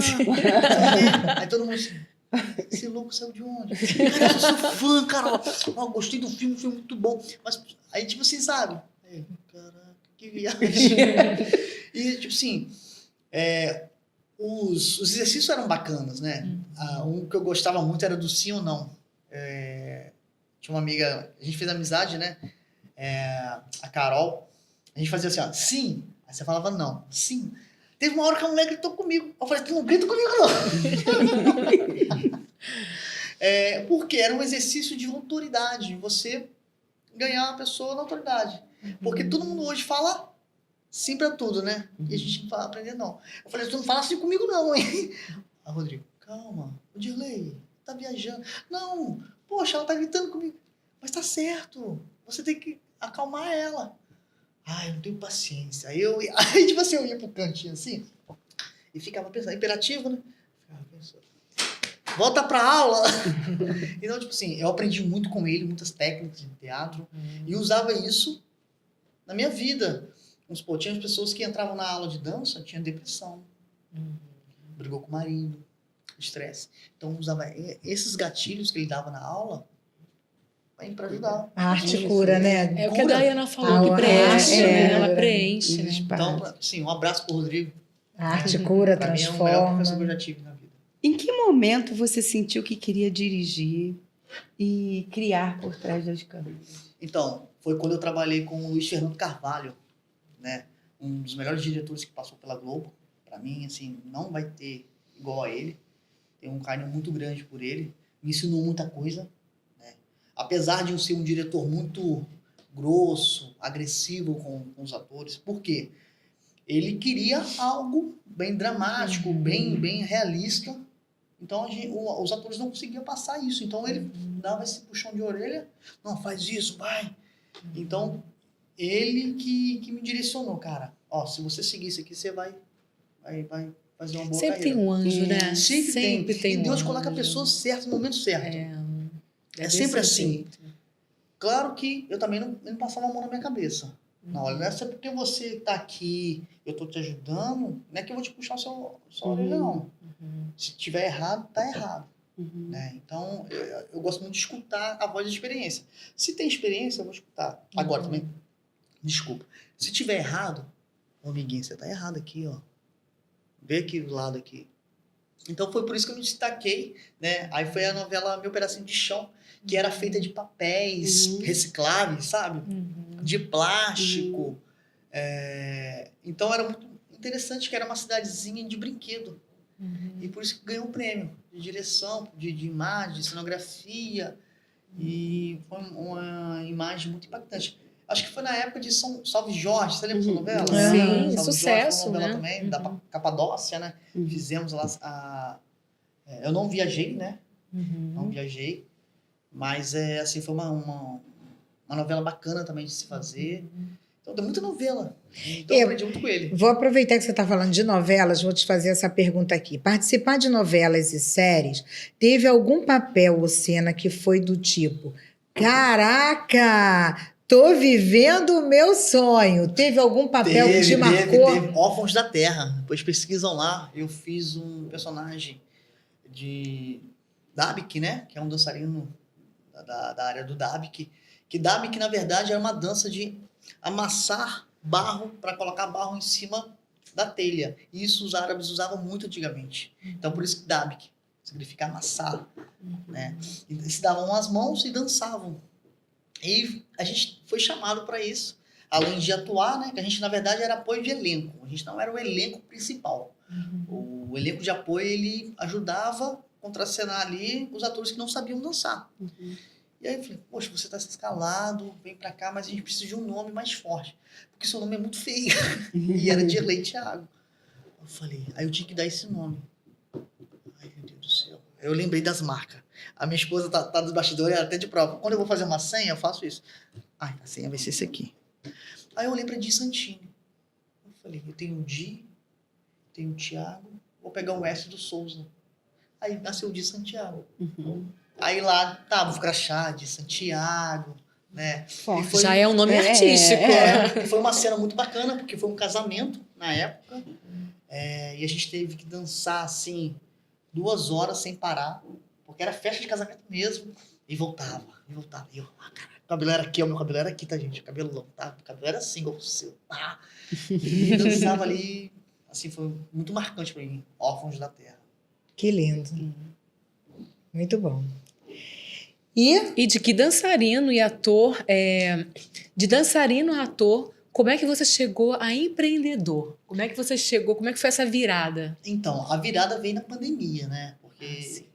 Aí todo mundo assim, esse louco saiu de onde? Cara, eu sou seu fã, cara. Ó, gostei do filme, foi muito bom. Mas aí, tipo assim, sabe? Aí, caraca, que viagem. E, tipo assim, os exercícios eram bacanas, né? Um que eu gostava muito era do sim ou não. Tinha uma amiga, a gente fez amizade, né? A Carol. A gente fazia assim, ó, sim. Aí você falava não, sim. Teve uma hora que a mulher gritou comigo. Eu falei, tu não grita comigo, não. Porque era um exercício de autoridade. Você ganhar uma pessoa na autoridade. Porque todo mundo hoje fala sim pra tudo, né? E a gente não fala aprender, não. Eu falei, tu não fala assim comigo, não, hein? Ah, Rodrigo, calma. O Dirley, tá viajando. Não, poxa, ela tá gritando comigo. Mas tá certo. Você tem que acalmar ela. Ai, eu não tenho paciência. Aí, tipo assim, eu ia pro cantinho assim e ficava pensando, imperativo, né? Ficava pensando, volta pra aula! Então, tipo assim, eu aprendi muito com ele, muitas técnicas de teatro, e usava isso na minha vida. Vamos supor, tinha pessoas que entravam na aula de dança, tinham depressão, brigou com o marido, estresse. Então, usava esses gatilhos que ele dava na aula para ajudar. A arte cura, né? É o que a Dayana falou, Ah, que preenche, é, né? Ela é. preenche, né? Então, sim, um abraço pro Rodrigo. A arte cura, Pra mim é o melhor professor que eu transforma. já tive na vida. Em que momento você sentiu que queria dirigir e criar por trás das câmeras? Então, foi quando eu trabalhei com o Luiz Fernando Carvalho, né? Um dos melhores diretores que passou pela Globo. Para mim, assim, não vai ter igual a ele. Tenho um carinho muito grande por ele. Me ensinou muita coisa, né? Apesar de eu ser um diretor muito grosso, agressivo com os atores. Por quê? Ele queria algo bem dramático, bem realista. Então, os atores não conseguiam passar isso. Então, ele dava esse puxão de orelha. Não, faz isso, vai. Então, ele que me direcionou, cara. Ó, se você seguir isso aqui, você vai fazer uma boa Sempre carreira. tem um anjo, né? Sempre tem. um E Deus anjo. coloca a pessoa certa no momento certo. É É sempre desse assim. jeito. Claro que eu também não passava a mão na minha cabeça. Não, olha, não é só porque você tá aqui, eu tô te ajudando, não é que eu vou te puxar sua orelha, não. Se tiver errado, tá errado. Né? Então, eu gosto muito de escutar a voz de experiência. Se tem experiência, eu vou escutar. Agora também, desculpa. Se tiver errado, ô amiguinho, você tá errado aqui, ó. Vê aqui do lado aqui. Então, foi por isso que eu me destaquei, né? Aí foi a novela Meu Pedacinho de Chão, que era feita de papéis recicláveis, sabe? De plástico. Então, era muito interessante que era uma cidadezinha de brinquedo. E por isso que ganhou um prêmio de direção, de imagem, de cenografia. E foi uma imagem muito impactante. Acho que foi na época de Salve Jorge. Você lembra dessa novela? Sim, Salve sucesso, Jorge, foi uma novela né? também, da Capadócia, né? Fizemos lá eu não viajei, né? Não viajei. Mas, assim, foi uma novela bacana também de se fazer. Então, Então, tem muita novela. Então, eu aprendi muito com ele. Vou aproveitar que você está falando de novelas, vou te fazer essa pergunta aqui. Participar de novelas e séries, teve algum papel ou cena que foi do tipo: caraca, tô vivendo o meu sonho? Teve algum papel que te marcou? Teve. Órfãos da Terra. Depois pesquisam lá. Eu fiz um personagem de Dabik, né? Que é um dançarino da área do Dabik. Que Dabik, na verdade, era uma dança de amassar barro para colocar barro em cima da telha. E isso os árabes usavam muito antigamente. Então, por isso que Dabik significa amassar. Né? E se davam as mãos e dançavam. E a gente foi chamado para isso. Além de atuar, né? Que a gente, na verdade, era apoio de elenco. A gente não era o elenco principal. O elenco de apoio, ele ajudava a contracenar ali os atores que não sabiam dançar. E aí eu falei, poxa, você está escalado, vem para cá, mas a gente precisa de um nome mais forte. Porque seu nome é muito feio. E era Dirley Thiago. Eu falei, aí eu tinha que dar esse nome. Ai, meu Deus do céu. Eu lembrei das marcas. A minha esposa tá nos bastidores, ela até de prova. Quando eu vou fazer uma senha, eu faço isso. Ai, a senha vai ser esse aqui. Aí eu olhei para Di Santini. Eu falei, eu tenho o Di, tenho o Thiago, vou pegar o S do Souza. Aí nasceu o Di Santiago. Aí lá, tava o crachá de Santiago, né? Forte. E foi- Já é um nome artístico. E foi uma cena muito bacana, porque foi um casamento na época. E a gente teve que dançar, assim, 2 horas sem parar, porque era festa de casamento mesmo. E voltava, e voltava. E eu, cara, o cabelo era aqui, o meu cabelo era aqui, tá, gente? O cabelo não, tá? O cabelo era assim, igual o seu, tá? E dançava ali, assim, foi muito marcante pra mim, Órfãos da Terra. Que lindo. Muito bom. E E de que dançarino e ator, de dançarino a ator, como é que você chegou a empreendedor? Como é que você chegou, como é que foi essa virada? Então, a virada veio na pandemia, né? Porque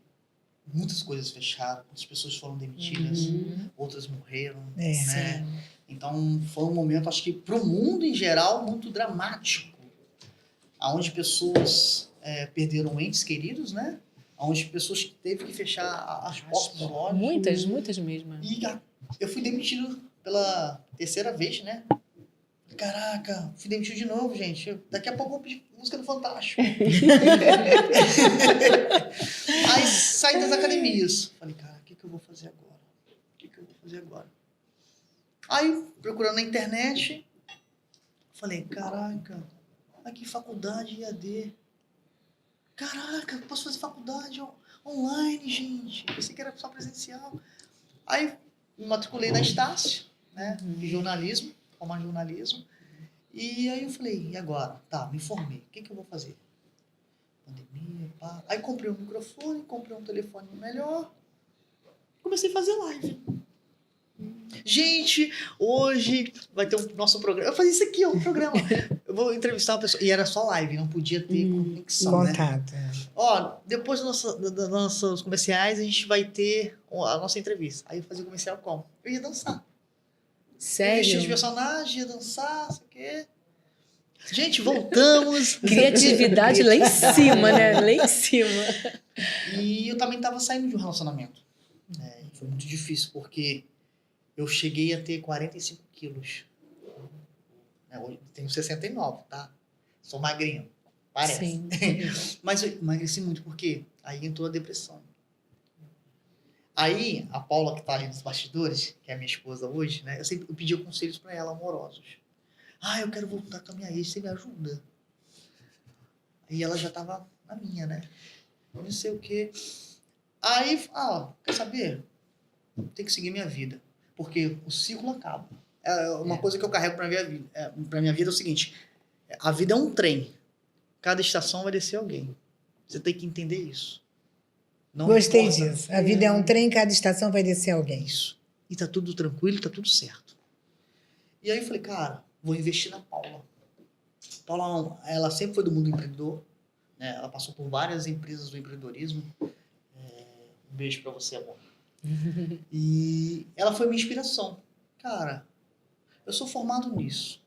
muitas coisas fecharam, muitas pessoas foram demitidas, outras morreram, né? Sim. Então, foi um momento, acho que para o mundo em geral, muito dramático, onde pessoas perderam entes queridos, né? Onde pessoas teve que fechar as portas dos olhos. Muitas mesmo. E eu fui demitido pela 3ª vez, né? Caraca, fui demitido de novo, gente. Daqui a pouco eu vou pedir música do Fantástico. Aí saí das academias. Falei, cara, o que eu vou fazer agora? O que eu vou fazer agora? Aí, procurando na internet, falei, caraca, aqui faculdade EAD. Caraca, posso fazer faculdade online, gente. Pensei que era só presencial. Aí, me matriculei na Estácio, né? De jornalismo, formar jornalismo. E aí eu falei, e agora? Tá, me formei. O que eu vou fazer? Pandemia, pá. Aí comprei um microfone, comprei um telefone melhor. Comecei a fazer live. Gente, hoje vai ter um nosso programa. Eu fazia isso aqui, um programa. Eu vou entrevistar uma pessoa. E era só live, não podia ter conexão, né? contato. Ó, depois dos nossos comerciais, a gente vai ter a nossa entrevista. Aí eu fazia o comercial como? Eu ia dançar. Eu vestia de Sério? personagem, ia dançar, sei o quê. Gente, voltamos. Criatividade lá em cima, né? Lá em cima. E eu também tava saindo de um relacionamento. Foi muito difícil, porque eu cheguei a ter 45 quilos. Hoje eu tenho 69, tá? Sou magrinho. Parece. Sim. Mas eu emagreci muito, porque aí entrou a depressão. Aí, a Paula, que tá ali nos bastidores, que é a minha esposa hoje, né? Eu pedia conselhos para ela, amorosos. Eu quero voltar com a minha ex, você me ajuda? E ela já tava na minha, né? Não sei o quê. Aí, quer saber? Tem que seguir minha vida. Porque o ciclo acaba. Uma coisa que eu carrego pra minha vida é o seguinte. A vida é um trem. Cada estação vai descer alguém. Você tem que entender isso. Não Gostei importa. disso. A vida é um trem, cada estação vai descer alguém. Isso. E tá tudo tranquilo, tá tudo certo. E aí eu falei, cara, vou investir na Paula. Paula, ela sempre foi do mundo empreendedor, né? Ela passou por várias empresas do empreendedorismo. Um beijo pra você, amor. E ela foi minha inspiração. Cara, eu sou formado nisso.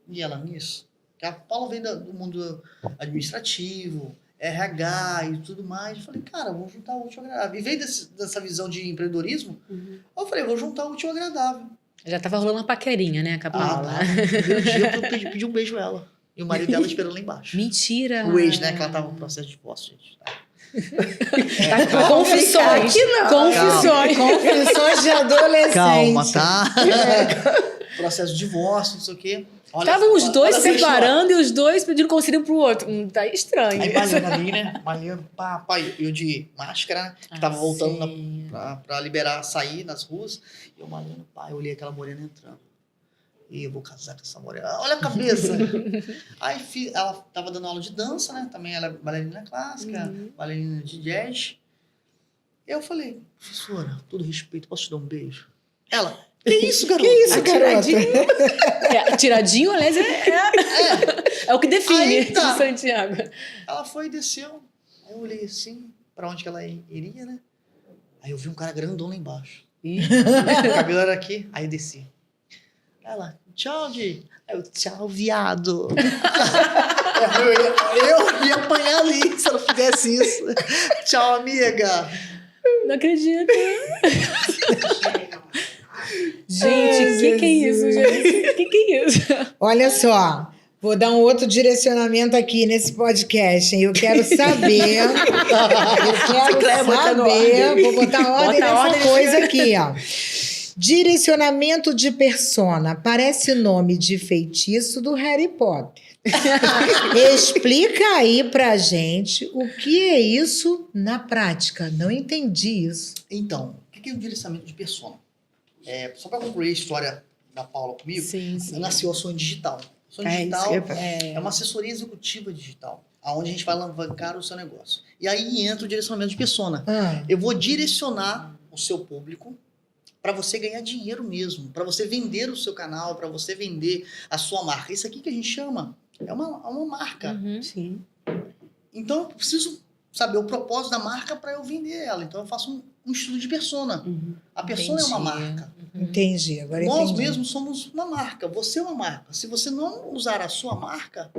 E ela nisso. Que a Paula veio do mundo administrativo, RH e tudo mais. Eu falei, cara, vou juntar o útil ao agradável. E veio dessa visão de empreendedorismo, eu falei, vou juntar o útil ao agradável. Já tava rolando uma paquerinha, né, com a Paula? tá. No primeiro dia eu pedi um beijo a ela. E o marido dela esperando lá embaixo. Mentira! O ex, né? Que ela tava no processo de divórcio, gente. Tá? Confissões! Aqui não. Confissões! Confissões de adolescente. Calma, tá? Processo de divórcio, não sei o quê. Estavam os dois olha se essa história. separando e os dois pedindo conselho um pro outro. Tá estranho. Aí malhando ali, né? Malhando, pá, e eu de máscara, né? Que tava voltando pra liberar, sair nas ruas. E eu malhando, pá, eu olhei aquela morena entrando. E eu vou casar com essa morena. Olha a cabeça! Aí ela tava dando aula de dança, né? Também ela é bailarina clássica, bailarina de jazz. Eu falei, professora, todo respeito, posso te dar um beijo? Ela, que isso, garota? Que isso, garota? Tiradinho, aliás, é o que define Aí tá. de Santiago. Ela foi e desceu. Aí eu olhei assim, pra onde que ela iria, né? Aí eu vi um cara grandão lá embaixo. O cabelo era aqui, aí eu desci. Ela, tchau, Di. Aí eu, tchau, viado. eu ia apanhar ali se ela fizesse isso. Tchau, amiga. Não acredito. Gente, o que é isso, gente? O que é isso? Olha só, vou dar um outro direcionamento aqui nesse podcast, hein? Eu quero saber. Vou botar ordem nessa coisa aqui, ó. Direcionamento de persona. Parece nome de feitiço do Harry Potter. Explica aí pra gente o que é isso na prática. Não entendi isso. Então, o que é o direcionamento de persona? Só para concluir a história da Paula comigo, Sim. nasceu a Sonho Digital. Sonho Digital é uma assessoria executiva digital, onde a gente vai alavancar o seu negócio. E aí entra o direcionamento de persona. Eu vou direcionar o seu público para você ganhar dinheiro mesmo, para você vender o seu canal, para você vender a sua marca. Isso aqui que a gente chama é uma marca. Sim. Então, eu preciso saber o propósito da marca para eu vender ela. Então, eu faço um estudo de persona. A persona é uma marca. Entendi, agora entendi. Nós mesmos somos uma marca. Você é uma marca. Se você não usar a sua marca,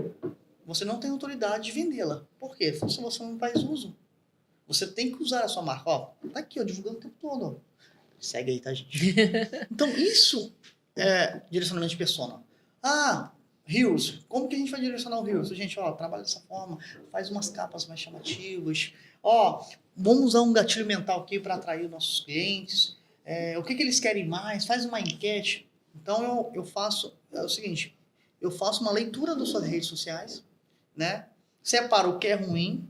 você não tem autoridade de vendê-la. Por quê? Se você não faz uso. Você tem que usar a sua marca. Ó, tá aqui, ó, divulgando o tempo todo. Ó. Segue aí, tá, gente? Então, isso é direcionamento de persona. Reels. Como que a gente vai direcionar o Reels? Gente, ó, trabalha dessa forma, faz umas capas mais chamativas. Ó, vamos usar um gatilho mental aqui para atrair os nossos clientes. O que eles querem mais? Faz uma enquete. Então, eu faço o seguinte, eu faço uma leitura das suas redes sociais, né? Separa o que é ruim,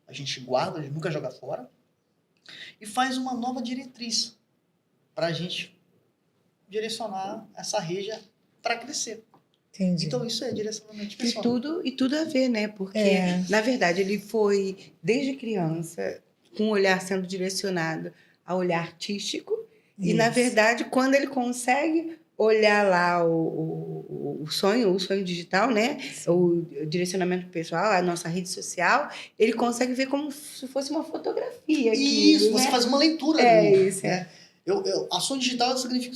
a gente guarda, a gente nunca joga fora, e faz uma nova diretriz para a gente direcionar essa rede para crescer. Entendi. Então, isso é direcionamento de persona. E tudo a ver, né? Porque, na verdade, ele foi, desde criança, com o olhar sendo direcionado ao olhar artístico. Isso. E, na verdade, quando ele consegue olhar lá o sonho digital, né? Sim. O direcionamento pessoal, a nossa rede social, ele consegue ver como se fosse uma fotografia. Isso, aquilo, você né? faz uma leitura. Isso. Né? A sonho digital significa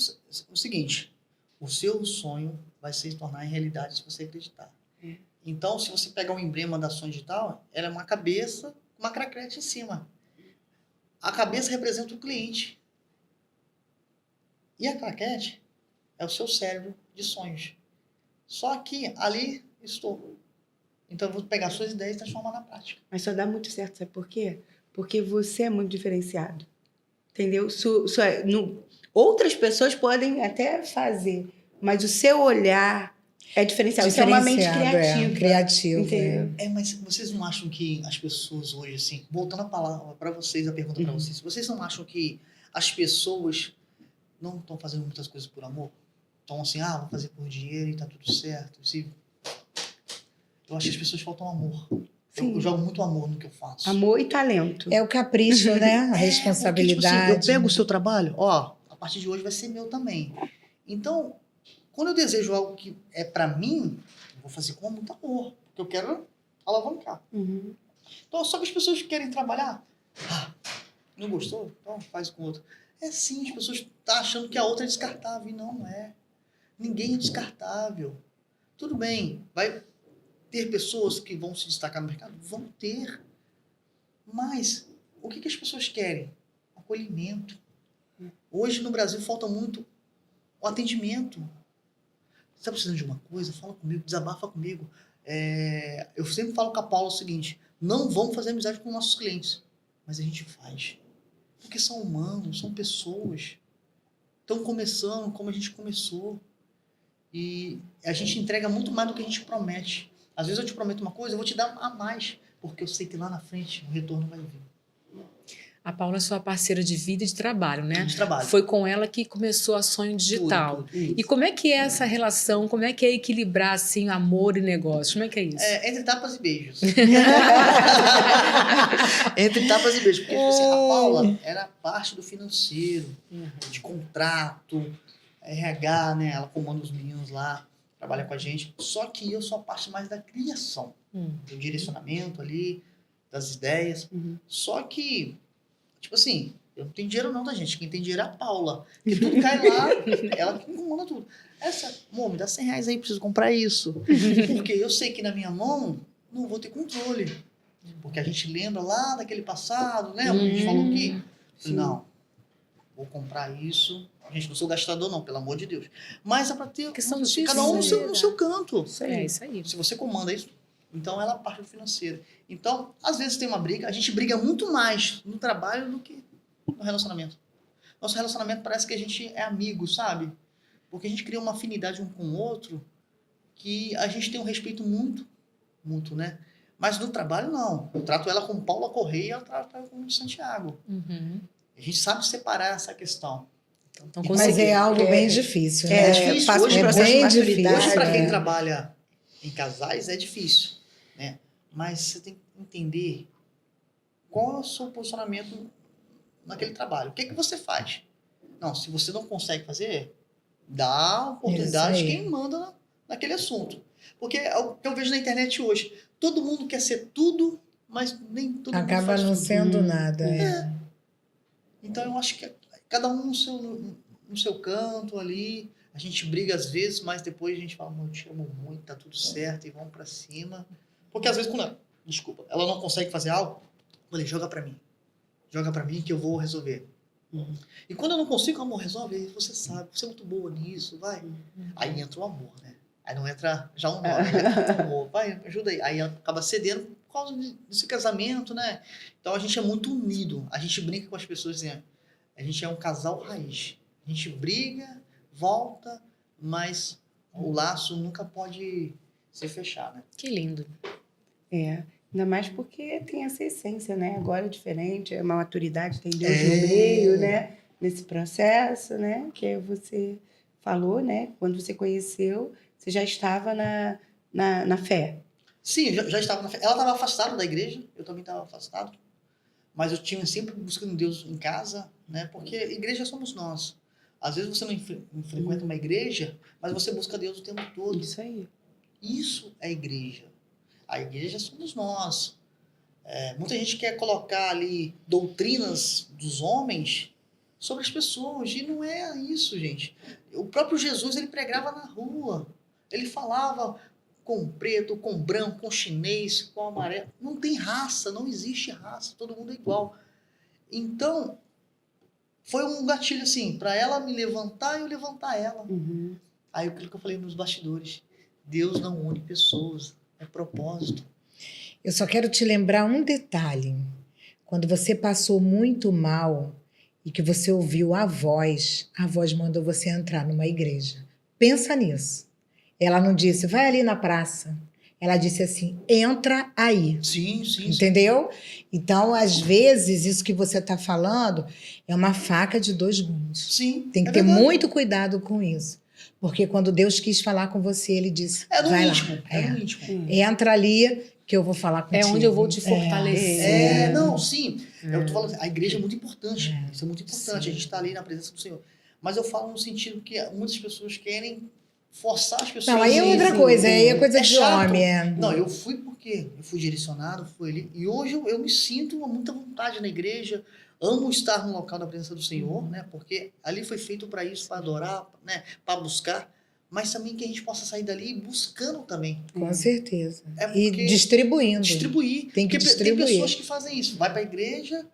o seguinte, o seu sonho vai se tornar em realidade se você acreditar. Então, se você pegar um emblema da ação digital, ela é uma cabeça com uma craquete em cima. A cabeça representa o cliente. E a craquete é o seu cérebro de sonhos. Só que ali estou. Então, eu vou pegar suas ideias e transformar na prática. Mas só dá muito certo, sabe por quê? Porque você é muito diferenciado. Entendeu? Outras pessoas podem até fazer, mas o seu olhar é diferenciado. Você é uma mente criativa. Mas vocês não acham que as pessoas hoje, assim, voltando a palavra para vocês, a pergunta para vocês não acham que as pessoas não estão fazendo muitas coisas por amor? Então, assim, vou fazer por dinheiro e tá tudo certo. Eu acho que as pessoas faltam amor. Eu jogo muito amor no que eu faço. Amor e talento. É o capricho, né? A responsabilidade. Porque, tipo assim, eu pego o seu trabalho, a partir de hoje vai ser meu também. Então, quando eu desejo algo que é pra mim, eu vou fazer com muito amor. Porque eu quero alavancar. Então, só que as pessoas que querem trabalhar, não gostou? Então faz com o outro. É sim, as pessoas estão achando que a outra é descartável. E não é. Ninguém é descartável. Tudo bem, vai ter pessoas que vão se destacar no mercado? Vão ter. Mas o que as pessoas querem? Acolhimento. Hoje no Brasil falta muito o atendimento. Você está precisando de uma coisa? Fala comigo, desabafa comigo. Eu sempre falo com a Paula o seguinte, não vamos fazer amizade com nossos clientes, mas a gente faz. Porque são humanos, são pessoas. Estão começando como a gente começou. E a gente entrega muito mais do que a gente promete. Às vezes eu te prometo uma coisa, eu vou te dar a mais, porque eu sei que lá na frente o retorno vai vir. A Paula é sua parceira de vida e de trabalho, né? De trabalho. Foi com ela que começou a Sonho Digital. Tudo. E como é que é essa relação? Como é que é equilibrar, assim, amor e negócio? Como é que é isso? Entre tapas e beijos. Entre tapas e beijos. Porque tipo assim, a Paula era parte do financeiro, de contrato, RH, né? Ela comanda os meninos lá, trabalha com a gente. Só que eu sou a parte mais da criação, do direcionamento ali, das ideias. Só que, tipo assim, eu não tenho dinheiro não, da gente. Quem tem dinheiro é a Paula. Porque tudo cai lá, ela que comanda tudo. Amor, me dá R$100 aí, preciso comprar isso. Porque eu sei que na minha mão não vou ter controle. Porque a gente lembra lá daquele passado, né? A gente falou aqui. Não, vou comprar isso. Gente, não sou gastador não, pelo amor de Deus. Mas é para ter cada um no seu canto. É isso aí. Se você comanda isso, então ela parte do financeiro. Então, às vezes tem uma briga, a gente briga muito mais no trabalho do que no relacionamento. Nosso relacionamento parece que a gente é amigo, sabe? Porque a gente cria uma afinidade um com o outro que a gente tem um respeito muito, né? Mas no trabalho, não. Eu trato ela como Paula Correia e ela trata ela como Santiago. A gente sabe separar essa questão. Então, mas é algo bem difícil, né? É difícil. Hoje, bem difícil. Hoje, para quem trabalha em casais, é difícil, né? Mas você tem que entender qual é o seu posicionamento naquele trabalho. O que é que você faz? Não, se você não consegue fazer, dá oportunidade de quem manda naquele assunto. Porque é o que eu vejo na internet hoje. Todo mundo quer ser tudo, mas nem todo mundo acaba faz não tudo. sendo nada. Então, eu acho que cada um no seu canto ali. A gente briga às vezes, mas depois a gente fala, eu te amo muito, tá tudo certo, e vamos pra cima. Porque às vezes, quando ela não consegue fazer algo, eu falei, joga pra mim que eu vou resolver. E quando eu não consigo, amor, resolve, você sabe, você é muito boa nisso, vai. Aí entra o amor, né? Aí não entra já um nome, entra o amor, vai, ajuda aí. Aí ela acaba cedendo por causa desse casamento, né? Então a gente é muito unido, a gente brinca com as pessoas dizendo, a gente é um casal raiz. A gente briga, volta, mas o laço nunca pode se fechar, né? Que lindo. Ainda mais porque tem essa essência, né? Agora é diferente, é uma maturidade, tem Deus no meio, né? Nesse processo, né? Que você falou, né? Quando você conheceu, você já estava na fé. Sim, já estava na fé. Ela estava afastada da igreja, eu também estava afastado. Mas eu tinha sempre buscando Deus em casa, né? Porque igreja somos nós. Às vezes você não frequenta uma igreja, mas você busca Deus o tempo todo. Isso aí. Isso é igreja. A igreja somos nós. Muita gente quer colocar ali doutrinas dos homens sobre as pessoas, e não é isso, gente. O próprio Jesus, ele pregava na rua. Ele falava com preto, com branco, com chinês, com amarelo. Não tem raça, não existe raça, todo mundo é igual. Então, foi um gatilho assim, para ela me levantar e eu levantar ela. Aí aquilo que eu falei nos bastidores, Deus não une pessoas, é propósito. Eu só quero te lembrar um detalhe. Quando você passou muito mal e que você ouviu a voz mandou você entrar numa igreja. Pensa nisso. Ela não disse, vai ali na praça. Ela disse assim, entra aí. Sim. Entendeu? Então, às vezes, isso que você está falando é uma faca de dois gumes. Sim. Tem que ter muito cuidado com isso. Porque quando Deus quis falar com você, ele disse, vai íntimo, lá. No íntimo. Entra ali que eu vou falar contigo. É onde eu vou te fortalecer. Não, sim. Eu tô falando, a igreja é muito importante. Isso é muito importante. Sim. A gente está ali na presença do Senhor. Mas eu falo no sentido que muitas pessoas querem forçar as pessoas. Não, aí é outra coisa. Aí é coisa de chato. homem. Não, eu fui porque eu fui direcionado, fui ali. E hoje eu me sinto com muita vontade na igreja. Amo estar no local da presença do Senhor, né? Porque ali foi feito para isso, para adorar, né? Para buscar. Mas também que a gente possa sair dali buscando também. Com certeza. E distribuindo. Distribuir. Tem que distribuir. Tem pessoas que fazem isso. Vai para a igreja,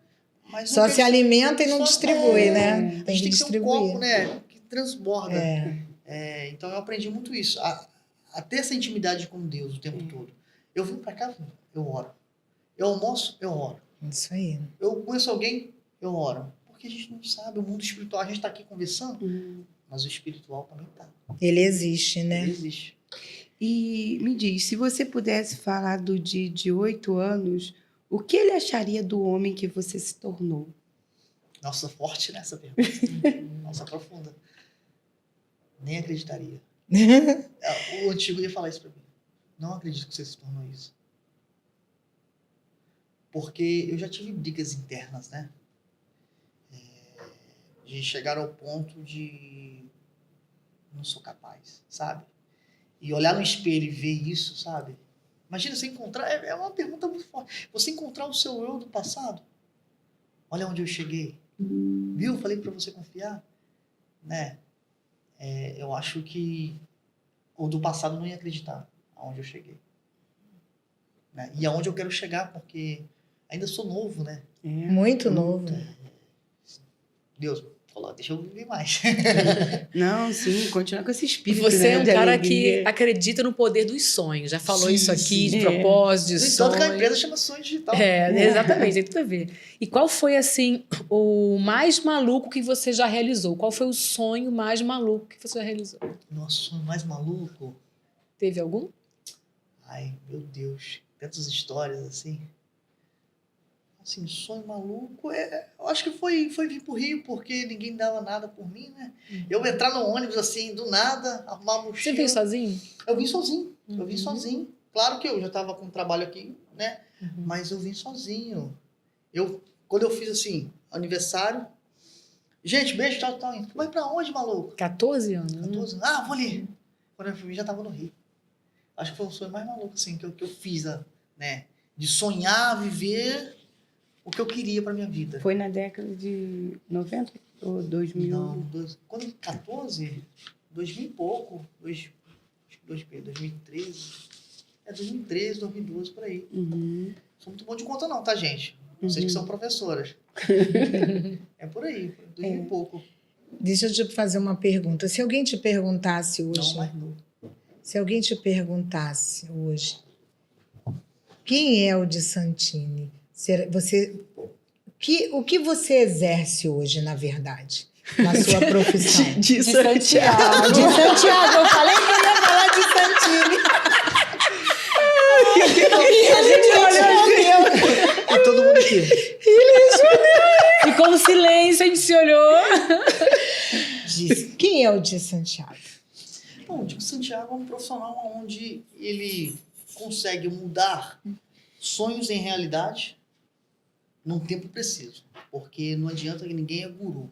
mas só se alimenta e não distribui, né? A gente tem que ter um copo, né? transborda. Então eu aprendi muito isso, a ter essa intimidade com Deus o tempo todo. Eu vim para cá, eu oro. Eu almoço, eu oro. Isso aí. Eu conheço alguém, eu oro. Porque a gente não sabe, o mundo espiritual, a gente está aqui conversando, mas o espiritual também está. Ele existe, né? Ele existe. E me diz, se você pudesse falar do Di de 8 anos, o que ele acharia do homem que você se tornou? Nossa, forte nessa pergunta. Nossa, profunda. Nem acreditaria. O antigo ia falar isso pra mim. Não acredito que você se tornou isso. Porque eu já tive brigas internas, né? De chegar ao ponto de não sou capaz, sabe? E olhar no espelho e ver isso, sabe? Imagina você encontrar, é uma pergunta muito forte. Você encontrar o seu eu do passado. Olha onde eu cheguei. Viu? Falei pra você confiar. Né? Eu acho que o do passado não ia acreditar aonde eu cheguei. Né? E aonde eu quero chegar, porque ainda sou novo, né? Muito novo. Deus, deixa eu viver mais. Não, sim, continua com esse E espírito. você é um de cara alegria. que acredita no poder dos sonhos. Já falou Sim, isso aqui, de sim. propósito, de Tanto que a sonhos. empresa chama Sonho Digital. Exatamente, tem tudo a ver. E qual foi, assim, o mais maluco que você já realizou? Qual foi o sonho mais maluco que você já realizou? Nossa, sonho mais maluco. Teve algum? Ai, meu Deus. Tantas histórias assim. Assim, sonho maluco. Eu acho que foi vir pro Rio, porque ninguém dava nada por mim, né? Eu entrar no ônibus assim, do nada, arrumar a mochila. Você veio sozinho? Eu vim sozinho. Eu vim sozinho. Claro que eu já tava com trabalho aqui, né? Mas eu vim sozinho. Quando eu fiz assim, aniversário. Gente, beijo, tchau, tchau. Tu vai pra onde, maluco? 14 anos? 14 anos. Ah, vou ali. Quando eu fui, já tava no Rio. Acho que foi o sonho mais maluco, assim, que eu fiz, né? De sonhar, viver o que eu queria pra minha vida. Foi na década de 90 ou 2000? Não, quando 14, 2000 e pouco, 2013. 2013, 2012, por aí. Sou muito bom de conta não, tá, gente? Vocês que são professoras. É por aí, 2000 e pouco. Deixa eu te fazer uma pergunta. Se alguém te perguntasse hoje... Não, mais novo. Se alguém te perguntasse hoje, quem é o Di Santini? O que você exerce hoje, na verdade, na sua profissão? De Santiago. De Santiago, eu falei que eu ia falar de Santini. A gente respondeu. E todo mundo aqui. E com o silêncio a gente se olhou. Quem é o Di Santiago? Bom, o Di Santiago é um profissional onde ele consegue mudar sonhos em realidade num tempo preciso. Porque não adianta que ninguém é guru.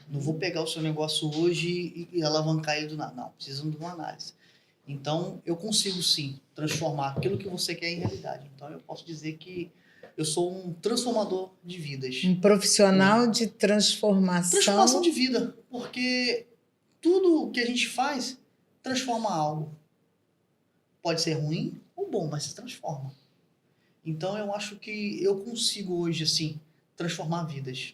Não vou pegar o seu negócio hoje e alavancar ele do nada. Não, precisam de uma análise. Então, eu consigo, sim, transformar aquilo que você quer em realidade. Então, eu posso dizer que eu sou um transformador de vidas. Um profissional de transformação. Transformação de vida. Porque tudo que a gente faz transforma algo. Pode ser ruim ou bom, mas se transforma. Então, eu acho que eu consigo hoje, assim, transformar vidas.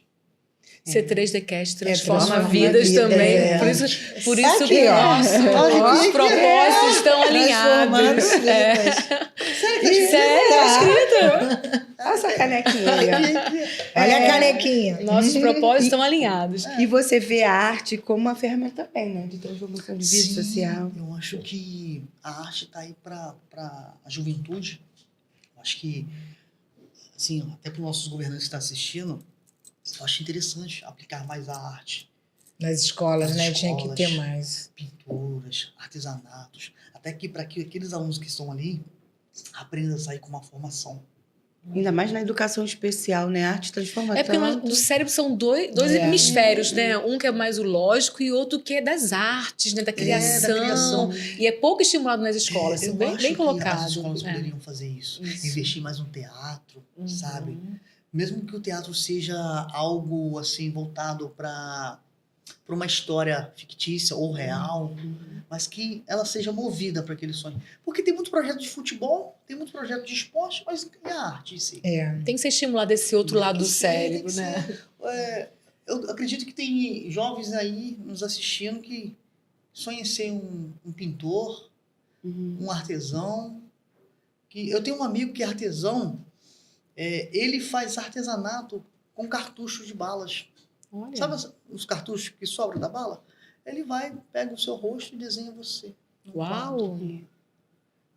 C3Decast transforma transforma vidas vida, também. Por isso Aqui, que ó. nossos propósitos estão alinhados. Sério, tá escrito. Olha essa canequinha ali, ó. Olha a canequinha. Nossos propósitos estão alinhados. E você vê a arte como uma ferramenta também, né? De transformação de vida social. Eu acho que a arte está aí para a juventude. Eu acho que, assim, até para os nossos governantes que estão assistindo, eu acho interessante aplicar mais a arte. Nas escolas, Nas né? Tinha que escolas. ter mais. Pinturas, artesanatos. Até que para que aqueles alunos que estão ali aprendam a sair com uma formação. Ainda mais na educação especial, né? A arte transforma É porque tanto. o cérebro são dois hemisférios, né? Um que é mais o lógico e outro que é das artes, né? Da criação. E é pouco estimulado nas escolas, Eu bem, acho bem que colocado. as escolas poderiam fazer isso. Investir mais no teatro, sabe? Mesmo que o teatro seja algo assim voltado para uma história fictícia ou real, mas que ela seja movida para aquele sonho. Porque tem muito projeto de futebol, tem muito projeto de esporte, mas e a arte em si? É. Tem que ser estimulado esse outro lado do Tem que cérebro, ser, né? Eu acredito que tem jovens aí nos assistindo que sonham em ser um pintor, um artesão. Eu tenho um amigo que é artesão, ele faz artesanato com cartuchos de balas. Olha. Sabe os cartuchos que sobram da bala? Ele vai, pega o seu rosto e desenha você. no Uau! quadro.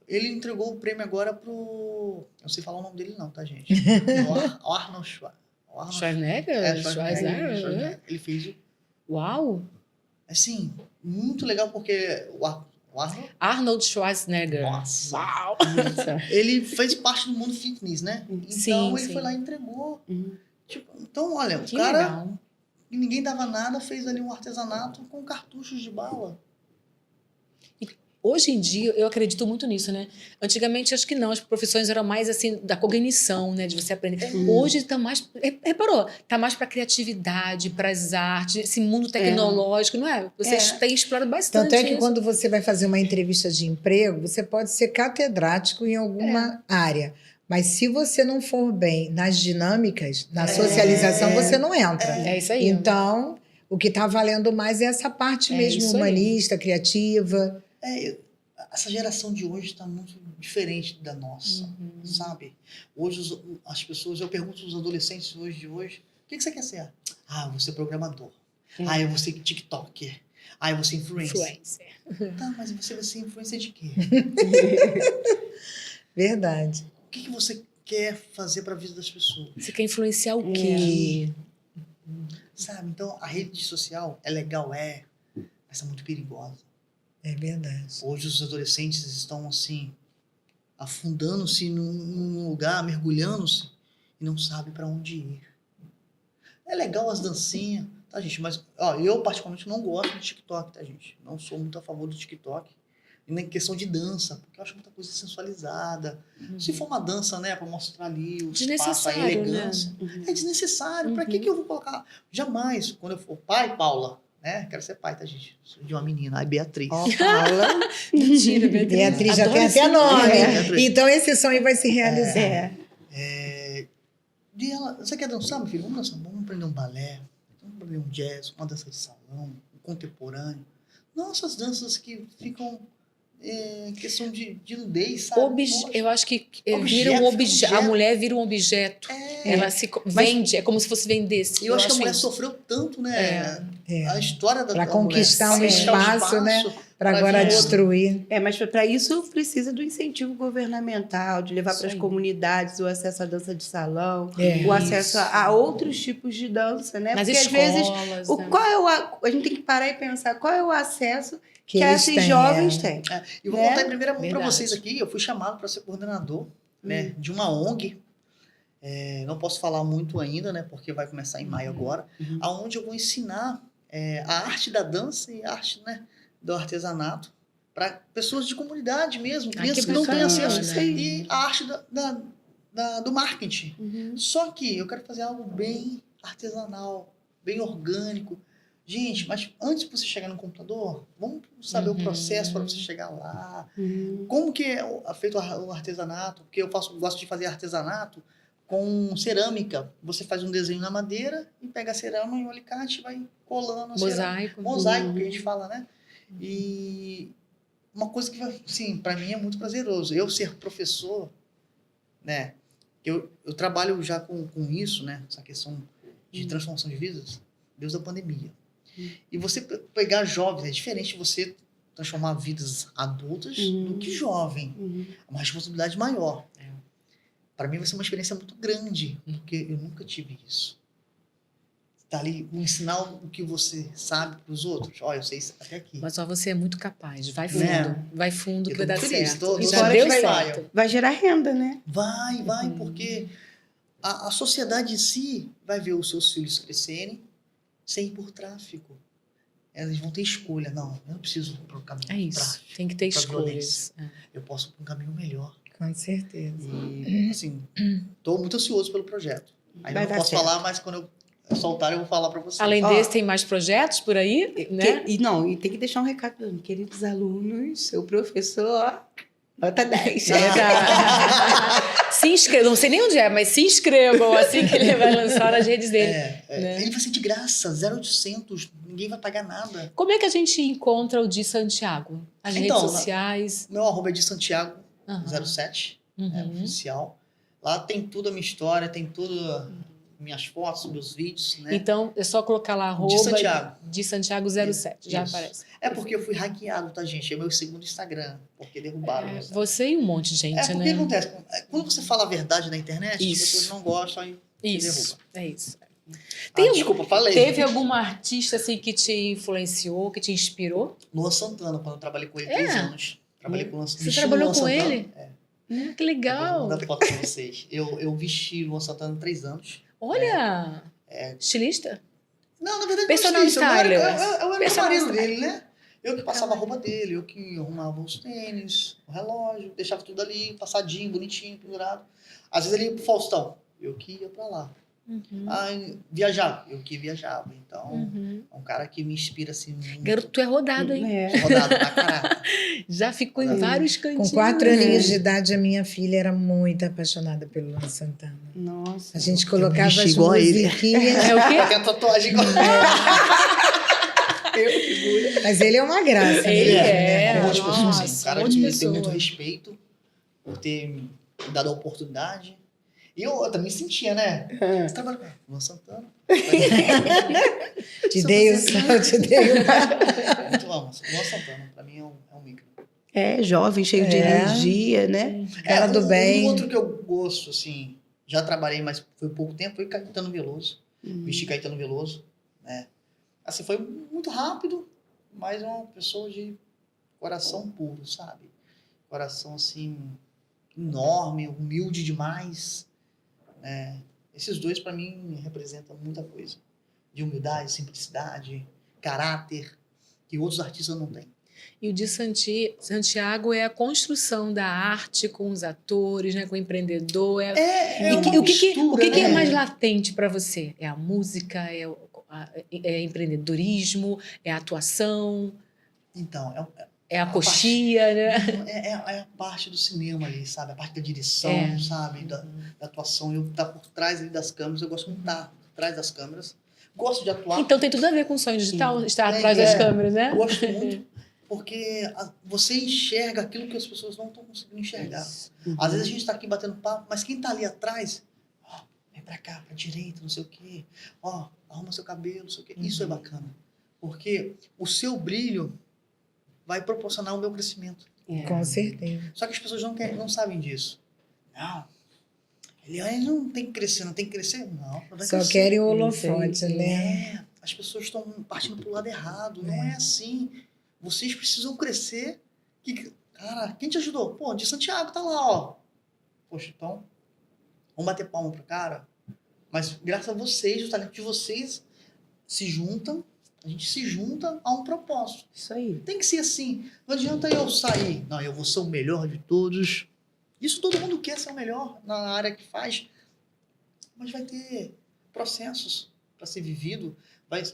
Ele entregou o prêmio agora pro... Eu não sei falar o nome dele não, tá, gente? O Arnold Schwarzenegger? Schwarzenegger. Ele fez o... Uau! Assim, muito legal porque o Arnold... Arnold Schwarzenegger. Nossa! Uau! Ele fez parte do mundo fitness, né? Então Sim, ele sim. foi lá e entregou. Tipo, então, olha, Que o cara... legal. E ninguém dava nada, fez ali um artesanato com cartuchos de bala. Hoje em dia, eu acredito muito nisso, né? Antigamente, acho que não. As profissões eram mais, assim, da cognição, né? De você aprender. Hoje está mais... Reparou? Está mais para criatividade, para as artes, esse mundo tecnológico, não é? Vocês têm explorado bastante Tanto é que isso. quando você vai fazer uma entrevista de emprego, você pode ser catedrático em alguma área. Mas se você não for bem nas dinâmicas, na socialização, você não entra. É isso aí. Então, o que está valendo mais é essa parte mesmo isso aí. humanista, criativa. Essa geração de hoje está muito diferente da nossa, sabe? Hoje as pessoas, eu pergunto aos adolescentes hoje de hoje, o que você quer ser? Ah, eu vou ser programador. Ah, eu vou ser tiktoker. Ah, eu vou ser influencer. Tá, mas você vai ser influencer de quê? Verdade. O que você quer fazer para a vida das pessoas? Você quer influenciar o quê? Sabe? Então, a rede social é legal, mas é muito perigosa. É verdade. Hoje os adolescentes estão assim, afundando-se num lugar, mergulhando-se e não sabem para onde ir. É legal as dancinhas, tá, gente? Mas eu particularmente não gosto de TikTok, tá, gente? Não sou muito a favor do TikTok. E nem questão de dança, porque eu acho muita coisa sensualizada. Se for uma dança, né, para mostrar ali o espaço, a elegância, é desnecessário. Para que eu vou colocar? Jamais, quando eu for pai, Paula, né? Quero ser pai, tá, gente? Sou de uma menina, a Beatriz. Paula. Mentira, Beatriz. Beatriz já tem até nome. Então esse sonho vai se realizar. E ela, você quer dançar, meu filho? Vamos dançar, vamos aprender um balé, vamos aprender um jazz, uma dança de salão, um contemporâneo. Nossa, as danças que ficam questão de nudez, sabe? Eu acho que Objeto, a mulher vira um objeto. Ela se vende, é como se fosse vendesse. Eu acho que a mulher sofreu tanto, né? A história da para da conquistar mulher, um espaço, né? Para agora vir outro. destruir. Mas para isso precisa do incentivo governamental, de levar Isso para as aí. comunidades o acesso à dança de salão, É. o acesso a outros tipos de dança, né? Nas Porque escolas, às vezes né? a gente tem que parar e pensar qual é o acesso que eles esses têm, jovens têm. E vou Né? contar em primeira mão para Verdade. vocês aqui. Eu fui chamado para ser coordenador, né, de uma ONG. Não posso falar muito ainda, né, porque vai começar em maio agora, aonde eu vou ensinar a arte da dança e a arte, né, do artesanato para pessoas de comunidade mesmo, crianças que não têm bacana, acesso. né? E a arte do marketing. Só que eu quero fazer algo bem artesanal, bem orgânico. Gente, mas antes de você chegar no computador, vamos saber o processo para você chegar lá. Como que é feito o artesanato? Porque eu gosto de fazer artesanato com cerâmica. Você faz um desenho na madeira e pega a cerâmica e o alicate e vai colando a cerâmica. Mosaico. Mosaico, que a gente fala, né? E uma coisa que, assim, para mim é muito prazeroso. Eu ser professor, né? Eu trabalho já com isso, né? Essa questão de transformação de vidas, desde a pandemia. E você pegar jovens, é diferente você transformar vidas adultas do que jovem. É uma responsabilidade maior. Para mim vai ser uma experiência muito grande, porque eu nunca tive isso. Tá ali, ensinar o que você sabe para os outros. Olha, eu sei isso até aqui. Mas só você é muito capaz. Vai fundo. Né? Vai fundo Eu que vai tô dar feliz, certo. tô E já fora deu que vai certo. Vai gerar renda, né? Vai, porque a sociedade em si vai ver os seus filhos crescerem sem ir por tráfico. Eles vão ter escolha. Não, eu não preciso ir para o caminho É do isso. tráfico. Tem que ter pra escolhas. Eu posso ir para um caminho melhor. Com certeza. E, assim, estou muito ansioso pelo projeto. Ainda Vai não dar posso certo. falar, mas quando eu soltar, eu vou falar para vocês. Além Ó, desse, tem mais projetos por aí, né? E tem que deixar um recado, queridos alunos, seu professor Nota 10. Se inscrevam, não sei nem onde é, mas se inscrevam assim que ele vai lançar nas redes dele. Né? Ele vai ser de graça, 0800, ninguém vai pagar nada. Como é que a gente encontra o Di Santiago? As Então, redes sociais? Meu arroba é de Santiago, Aham. 07, Uhum. oficial. Lá tem tudo a minha história, tem tudo minhas fotos, meus vídeos, né? Então, é só colocar lá arroba Santiago. de Santiago 07, já Isso. aparece. É porque eu fui hackeado, tá, gente? É meu segundo Instagram, porque derrubaram. meu Instagram. Você e um monte de gente, Porque né? acontece, quando você fala a verdade na internet, Isso. as pessoas não gostam e Isso, derruba. é isso. Tem algum- Desculpa, falei. Teve alguma artista assim que te influenciou, que te inspirou? Luan Santana, quando eu trabalhei com ele 3 anos. Trabalhei com o Luan Santana. Você trabalhou com ele? Que Eu legal. vou mandar foto pra vocês. Eu vesti Luan Santana 3 anos. Olha, estilista? Não, na verdade, Personal não sei, styler. eu era o Personal marido styler. dele, né? Eu que passava a roupa dele, eu que arrumava os tênis, o relógio, deixava tudo ali, passadinho, bonitinho, pendurado. Às vezes ele ia pro Faustão, eu que ia pra lá. Uhum. Aí, viajar, eu que viajava. Então, Uhum. é um cara que me inspira assim. Muito. Garoto, tu é rodado, hein? Rodado pra caraca. Já ficou em vários cantinhos. Com 4 né? aninhos de idade, a minha filha era muito apaixonada pelo Luan Santana. Nossa. A gente colocava vesti as igual a ele. musiquinhas. É o quê? Tem a tatuagem igual. Eu figura. Mas ele é uma graça. né? Ele é, Um monte de pessoas, nossa, assim. Um cara um monte de que tem muito pessoas. respeito por ter me dado a oportunidade. E eu também sentia, né? Você trabalha com Luan Santana. Te dei o sol, te dei o Muito amo. Luan Santana, pra mim, é um micro. É, jovem, cheio de energia, né? Cara do bem. Um outro que eu gosto, assim, já trabalhei, mas foi pouco tempo, foi Caetano Veloso. Vesti Caetano Veloso, né? Assim, foi muito rápido, mas é uma pessoa de coração puro, sabe? Coração, assim, enorme, humilde demais. Né? Esses dois, pra mim, representam muita coisa. De humildade, simplicidade, caráter, que outros artistas não têm. E o de Santiago é a construção da arte com os atores, né, com o empreendedor. É o que, uma o que mistura, é né? mais latente para você? É a música? É empreendedorismo? É a atuação? Então, É a coxia, né? é a parte do cinema ali, sabe? A parte da direção, É. sabe? Da atuação. Eu tá por trás ali das câmeras, eu gosto muito de estar por trás das câmeras. Gosto de atuar. Então tem tudo a ver com o sonho digital, Sim. estar Tem, atrás das câmeras, né? Eu gosto muito, porque você enxerga aquilo que as pessoas não estão conseguindo enxergar. Às vezes a gente está aqui batendo papo, mas quem está ali atrás, ó, vem pra cá, pra direita, não sei o quê, ó, arruma seu cabelo, não sei o quê. Isso é bacana, porque o seu brilho vai proporcionar o meu crescimento. Com certeza. Só que as pessoas não sabem disso. Não, ele não tem que crescer, não tem que crescer? Não vai Só crescer. querem o holofote, né? As pessoas estão partindo pro lado errado. Não é assim. Vocês precisam crescer. Cara, quem te ajudou? Pô, de Santiago tá lá, ó. Poxa, então, vamos bater palma pro cara. Mas graças a vocês, o talento de vocês se juntam. A gente se junta a um propósito. Isso aí. Tem que ser assim. Não adianta eu sair. Não, eu vou ser o melhor de todos. Isso todo mundo quer ser o melhor na área que faz. Mas vai ter processos para ser vivido.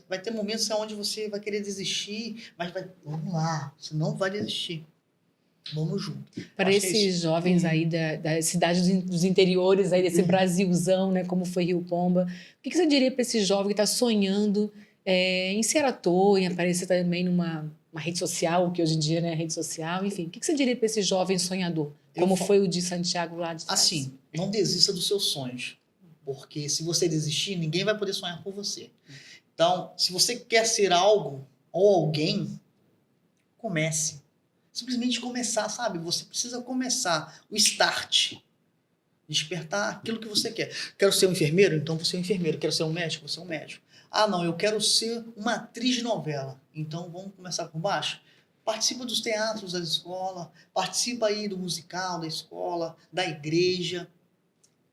Vai ter momentos onde você vai querer desistir, mas vamos lá, você não vai desistir. Vamos junto. Para Acho que é esses isso. jovens aí das cidades dos interiores, aí desse Brasilzão, né, como foi Rio Pomba, o que você diria para esse jovem que está sonhando em ser ator, em aparecer também numa rede social, que hoje em dia é rede social, enfim, o que você diria para esse jovem sonhador, como foi o de Santiago lá de trás? Assim, não desista dos seus sonhos, porque se você desistir, ninguém vai poder sonhar por você. Então, se você quer ser algo ou alguém, comece. Simplesmente começar, sabe? Você precisa começar. O start. Despertar aquilo que você quer. Quero ser um enfermeiro? Então você é um enfermeiro. Quero ser um médico? Você é um médico. Ah, não, eu quero ser uma atriz de novela. Então vamos começar por baixo? Participa dos teatros da escola. Participa aí do musical da escola, da igreja.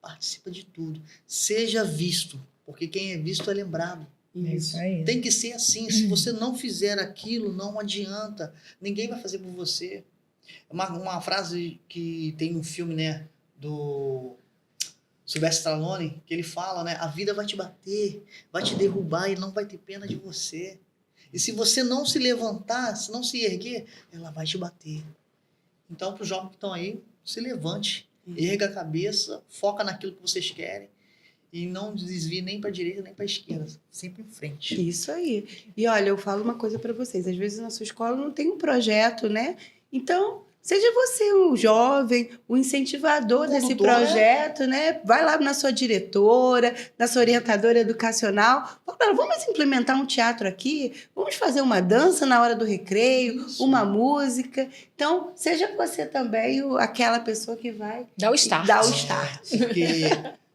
Participa de tudo. Seja visto. Porque quem é visto é lembrado. É isso aí. Tem que ser assim. Se você não fizer aquilo, não adianta. Ninguém vai fazer por você. Uma frase que tem no filme, né, do Sylvester Stallone, que ele fala, né, a vida vai te bater, vai te derrubar e não vai ter pena de você. E se você não se levantar, se não se erguer, ela vai te bater. Então, para os jovens que estão aí, se levante, erga a cabeça, foca naquilo que vocês querem e não desvie nem para a direita nem para a esquerda, sempre em frente. Isso aí. E olha, eu falo uma coisa para vocês. Às vezes na sua escola não tem um projeto, né? Então, seja você o jovem, o incentivador desse Condutor, né? projeto, né? Vai lá na sua diretora, na sua orientadora educacional. Fala pra ela, vamos implementar um teatro aqui? Vamos fazer uma dança na hora do recreio? Isso. Uma música? Então, seja você também aquela pessoa que vai Dá o start. dar o start. Porque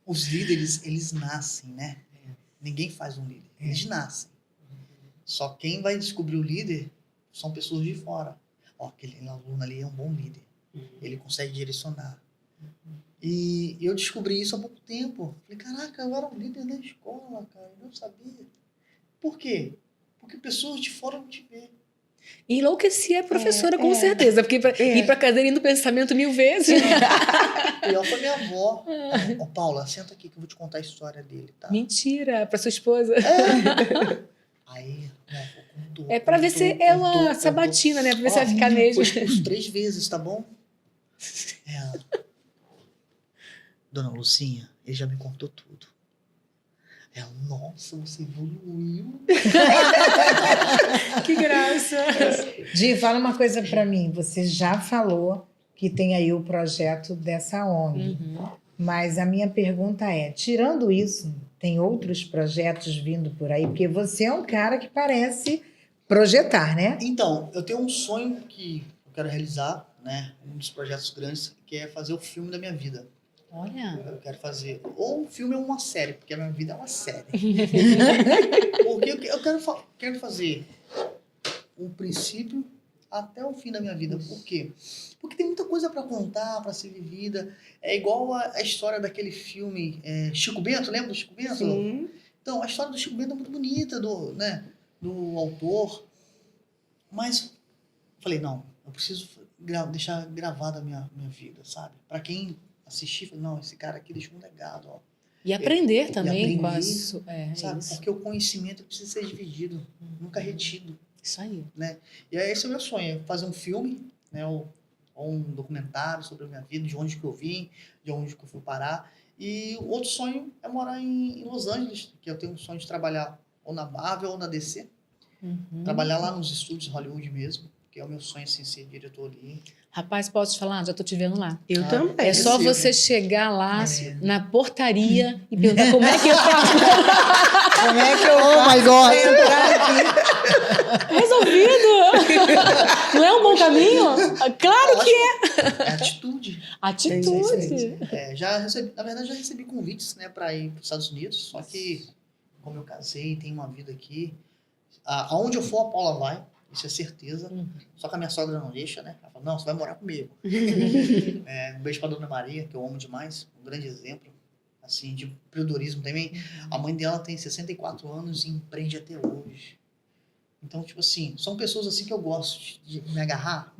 os líderes, eles nascem, né? Ninguém faz um líder, eles nascem. Só quem vai descobrir o líder são pessoas de fora. Ó, aquele aluno ali é um bom líder. Ele consegue direcionar. E eu descobri isso há pouco tempo. Falei, caraca, eu era um líder na escola, cara, eu não sabia. Por quê? Porque pessoas de fora não te veem. Enlouquecia a professora, com certeza. Porque ir pra cadeirinha do pensamento 1000 vezes. Pior foi minha avó. Ó, Paula, senta aqui que eu vou te contar a história dele, tá? Mentira, pra sua esposa. Aí, minha avó contou. É pra ver se é uma sabatina, né? Pra ver se vai ficar mesmo. Foi expulso 3 vezes, tá bom? Dona Lucinha, ele já me contou tudo. Ela, nossa, você evoluiu. Que graça. Di, fala uma coisa para mim. Você já falou que tem aí o projeto dessa ONG. Mas a minha pergunta é, tirando isso, tem outros projetos vindo por aí? Porque você é um cara que parece projetar, né? Então, eu tenho um sonho que eu quero realizar, né? Um dos projetos grandes, que é fazer o filme da minha vida. Olha. Eu quero fazer ou um filme ou uma série, porque a minha vida é uma série. Porque eu quero fazer o princípio até o fim da minha vida. Por quê? Porque tem muita coisa para contar, para ser vivida. É igual a história daquele filme Chico Bento, lembra do Chico Bento? Sim. Então, a história do Chico Bento é muito bonita, do autor. Mas, falei, não, eu preciso deixar gravada a minha vida, sabe? Para quem assistir, falei, não, esse cara aqui deixou um legado, ó. E aprender também com aprender, isso. É sabe? isso. Porque o conhecimento precisa ser dividido, nunca retido. Isso aí. Né? E aí esse é o meu sonho, é fazer um filme, né, ou um documentário sobre a minha vida, de onde que eu vim, de onde que eu fui parar. E o outro sonho é morar em Los Angeles, que eu tenho um sonho de trabalhar ou na Marvel ou na DC. Trabalhar lá nos estúdios de Hollywood mesmo, que é o meu sonho, assim, ser diretor ali. Rapaz, posso te falar? Já tô te vendo lá. Eu também. É só possível. você chegar lá na portaria e perguntar como é que eu faço. Como é que eu my God! entrar aqui? Resolvido! Não é um bom caminho? Claro que é! É atitude. Atitude. Na verdade, já recebi convites, né, para ir para os Estados Unidos, só que, como eu casei, tenho uma vida aqui, aonde eu for, a Paula vai, isso é certeza. Só que a minha sogra não deixa, né? Ela fala, não, você vai morar comigo. Um beijo pra Dona Maria, que eu amo demais, um grande exemplo, assim, de empreendedorismo também. A mãe dela tem 64 anos e empreende até hoje. Então, tipo assim, são pessoas assim que eu gosto de me agarrar.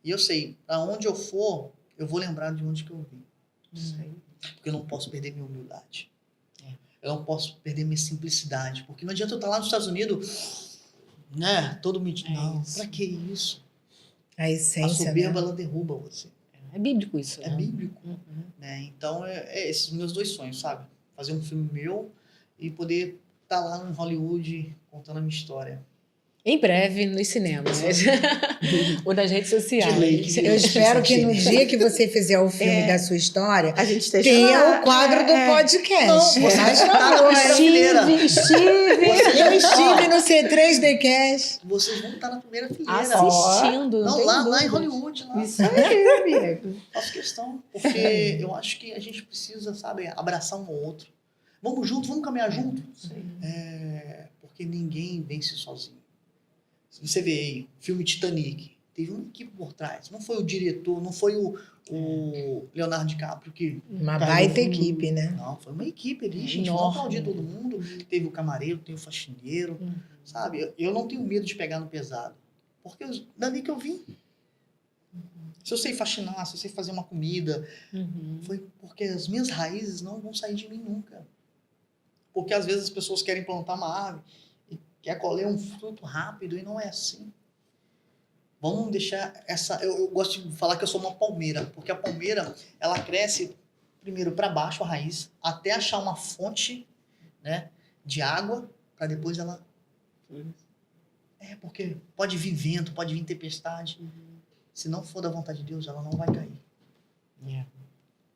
E eu sei, aonde eu for, eu vou lembrar de onde que eu vim. Porque eu não posso perder minha humildade. Eu não posso perder minha simplicidade. Porque não adianta eu estar lá nos Estados Unidos, né? Todo metido. Não, pra que isso? A essência, A soberba, né? ela derruba você. É bíblico isso. É bíblico. Né? Então, esses meus 2 sonhos, sabe? Fazer um filme meu e poder estar lá no Hollywood contando a minha história. Em breve, nos cinemas. Ou nas redes sociais. De lei. Eu espero que no dia que você fizer o filme da sua história, A gente esteja tenha lá. o quadro do podcast. Não, você Faz vai estar na favor. primeira fileira. Eu estive no C3Dcast. Vocês vão estar na primeira fileira. Assistindo. Não, tem lá em dúvidas. Hollywood. Lá. Isso aí, amigo. Faço questão. Porque eu acho que a gente precisa, sabe, abraçar um ao outro. Vamos junto, vamos caminhar junto. Porque ninguém vence sozinho. Se você vê aí, o filme Titanic, teve uma equipe por trás. Não foi o diretor, não foi o Leonardo DiCaprio que... Uma caiu baita no- equipe, né? Não, foi uma equipe ali, gente. Enorme. Vamos aplaudir todo mundo. Teve o camareiro, teve o faxineiro, sabe? Eu não tenho medo de pegar no pesado. Porque dali que eu vim. Se eu sei faxinar, se eu sei fazer uma comida, foi porque as minhas raízes não vão sair de mim nunca. Porque às vezes as pessoas querem plantar uma árvore e quer colher um fruto rápido e não é assim. Vamos deixar essa... Eu gosto de falar que eu sou uma palmeira, porque a palmeira, ela cresce primeiro para baixo, a raiz, até achar uma fonte, né, de água, para depois ela... Porque pode vir vento, pode vir tempestade. Se não for da vontade de Deus, ela não vai cair.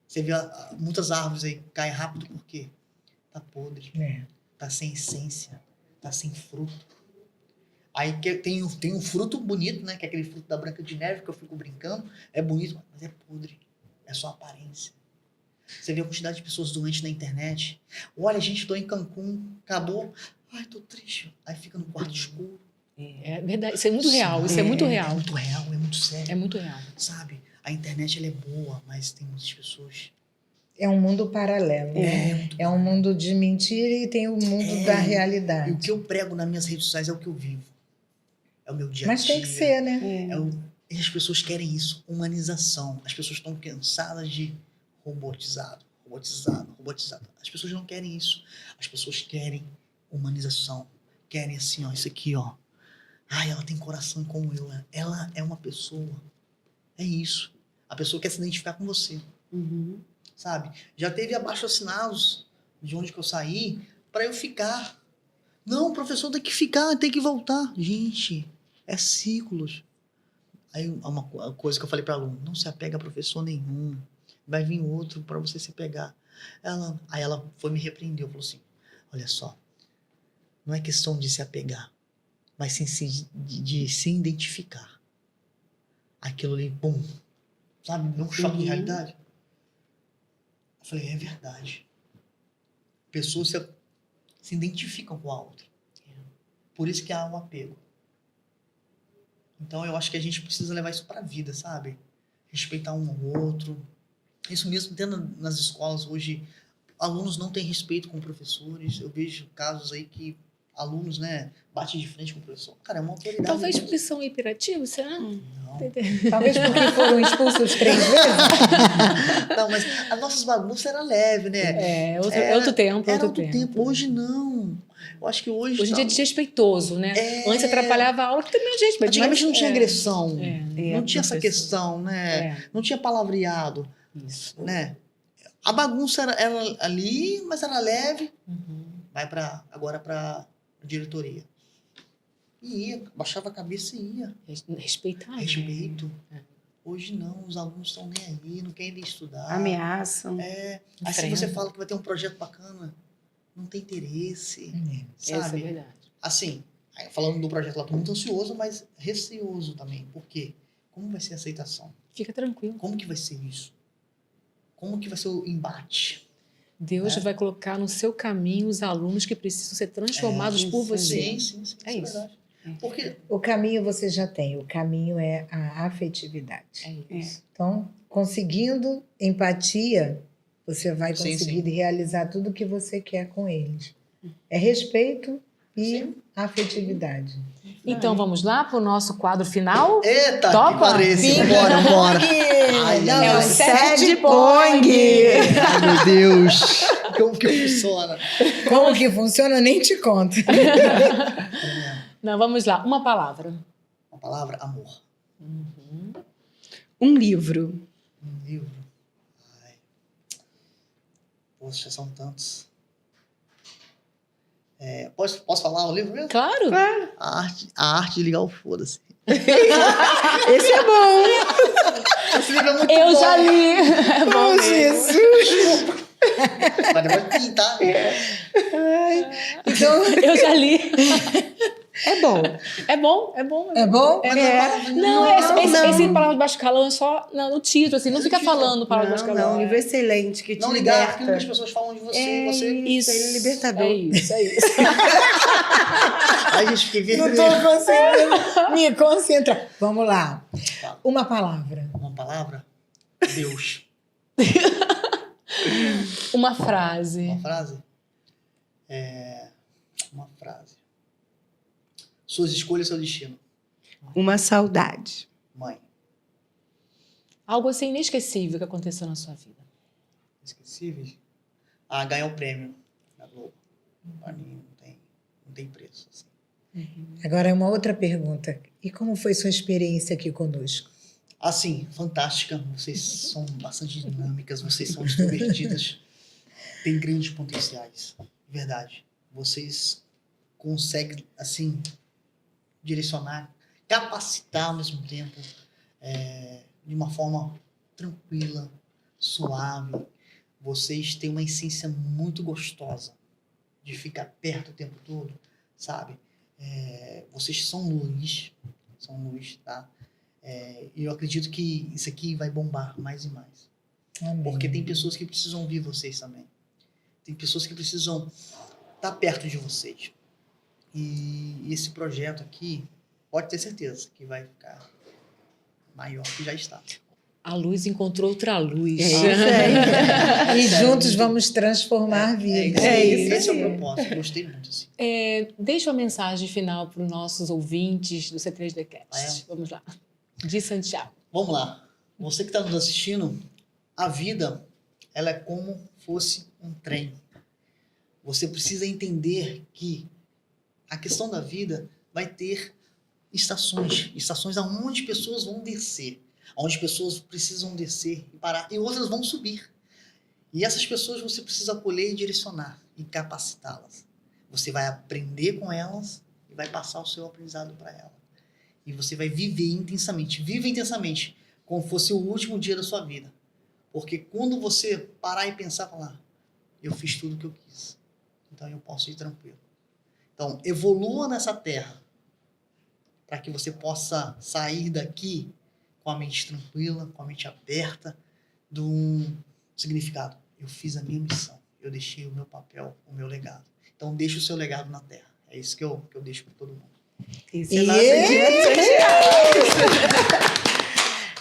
Você vê muitas árvores aí caem rápido porque tá podre, tá sem essência, tá sem fruto. Aí tem um fruto bonito, né? Que é aquele fruto da Branca de Neve que eu fico brincando. É bonito, mas é podre. É só aparência. Você vê a quantidade de pessoas doentes na internet. Olha, gente, tô em Cancún, acabou. Ai, tô triste. Aí fica no quarto escuro. É verdade. Isso é muito real. Isso é muito real. É muito real, é muito sério. É muito real. Sabe? A internet, ela é boa, mas tem muitas pessoas... É um mundo paralelo, né? É um mundo de mentira e tem o mundo da realidade. E o que eu prego nas minhas redes sociais é o que eu vivo. É o meu dia a dia. Mas tem que ser, né? E as pessoas querem isso, humanização. As pessoas estão cansadas de robotizado. As pessoas não querem isso. As pessoas querem humanização. Querem assim, ó, isso aqui, ó. Ai, ela tem coração como eu. Ela é uma pessoa. É isso. A pessoa quer se identificar com você. Sabe? Já teve abaixo-assinados de onde que eu saí para eu ficar. Não, o professor tem que ficar, tem que voltar. Gente, é ciclos. Aí uma coisa que eu falei para aluno, não se apega a professor nenhum. Vai vir outro para você se pegar. Aí ela foi me repreender, falou assim, olha só, não é questão de se apegar, mas sim de se identificar. Aquilo ali, bum, sabe, me deu um choque de realidade. Eu falei, é verdade. Pessoas se identificam com a outra. Por isso que há um apego. Então eu acho que a gente precisa levar isso para a vida, sabe? Respeitar um ao outro. Isso mesmo, dentro nas escolas hoje, alunos não têm respeito com professores. Eu vejo casos aí que alunos, né, batem de frente com o professor. Cara, é uma autoridade. Talvez porque são hiperativos, será? Não. Talvez porque foram expulsos 3 vezes. Não, mas as nossas bagunças eram leves, né? Outro tempo. Era outro tempo. Hoje não. Eu acho que hoje... Hoje em dia é desrespeitoso, né? Antes atrapalhava a aula, que também é desrespeito. Antigamente não tinha agressão. Não tinha essa professor. questão, né? Não tinha palavreado. Isso. Né? A bagunça era ali, mas era leve. Vai agora para diretoria. E ia, baixava a cabeça e ia. Respeitar. Respeito. Hoje não, os alunos estão nem aí, não querem estudar. Ameaçam. Aí se você fala que vai ter um projeto bacana, não tem interesse. Sabe? Essa é verdade. Assim, falando do projeto lá, tô muito ansioso, mas receoso também. Por quê? Como vai ser a aceitação? Fica tranquilo. Como que vai ser isso? Como que vai ser o embate? Deus vai colocar no seu caminho os alunos que precisam ser transformados por você. Sim. É isso. Verdade. Porque O caminho você já tem, o caminho é a afetividade. É isso. Então, conseguindo empatia, você vai Sim, conseguir realizar tudo o que você quer com eles. É respeito e afetividade. Então vamos lá para o nosso quadro final? Eita, Topa? que parece. Bora. Não, É o Sede Pong. Ai, meu Deus. Como que funciona? Como que funciona, eu nem te conto. Não, vamos lá. Uma palavra. Uma palavra, amor. Um livro. Um livro. Ai. Poxa, são tantos. Posso falar o livro mesmo? Claro. A arte de ligar o foda-se. Esse é bom. Esse livro é muito Eu bom. já li. É bom mesmo. Jesus! Mas depois pintar. Então, Eu já li. É bom. É bom, é bom. é bom? Não, esse palavra de baixo calão é só no título, assim. Não É fica no título. falando palavra de baixo calão. Um livro excelente que te Não ligar liberta. aquilo que as pessoas falam de você. Você... Isso. Ele é libertador. É isso. Aí a gente fica Não vermelho. estou conseguindo me concentrar. Vamos lá. Uma palavra. Uma palavra? Deus. Uma frase. Uma frase? Uma frase. Suas escolhas, seu destino. Uma saudade. Mãe. Algo assim inesquecível que aconteceu na sua vida. Esquecíveis? Ganhar o prêmio da Globo. Pra mim não tem preço. Assim. Agora, uma outra pergunta. E como foi sua experiência aqui conosco? Assim, fantástica. Vocês são bastante dinâmicas, vocês são extrovertidas. Tem grandes potenciais. Verdade. Vocês conseguem, assim, direcionar, capacitar ao mesmo tempo, de uma forma tranquila, suave. Vocês têm uma essência muito gostosa de ficar perto o tempo todo, sabe? Vocês são luz, tá? E eu acredito que isso aqui vai bombar mais e mais. Amém. Porque tem pessoas que precisam ouvir vocês também. Tem pessoas que precisam estar perto de vocês. E esse projeto aqui, pode ter certeza que vai ficar maior que já está. A luz encontrou outra luz. E juntos vamos transformar vidas. Esse é o propósito. Gostei muito. Assim. Deixa uma mensagem final para os nossos ouvintes do C3Dcast. Vamos lá. De Santiago. Vamos lá. Você que está nos assistindo, a vida, ela é como fosse um trem. Você precisa entender que a questão da vida vai ter estações aonde pessoas vão descer, onde pessoas precisam descer e parar, e outras vão subir. E essas pessoas você precisa acolher e direcionar e capacitá-las. Você vai aprender com elas e vai passar o seu aprendizado para elas. E você vai viver intensamente. Viva intensamente, como fosse o último dia da sua vida. Porque quando você parar e pensar, falar, eu fiz tudo o que eu quis, então eu posso ir tranquilo. Então, evolua nessa terra para que você possa sair daqui com a mente tranquila, com a mente aberta, de um significado. Eu fiz a minha missão, eu deixei o meu papel, o meu legado. Então, deixe o seu legado na terra. É isso que eu deixo para todo mundo. Esse é o nosso dia de Santiago.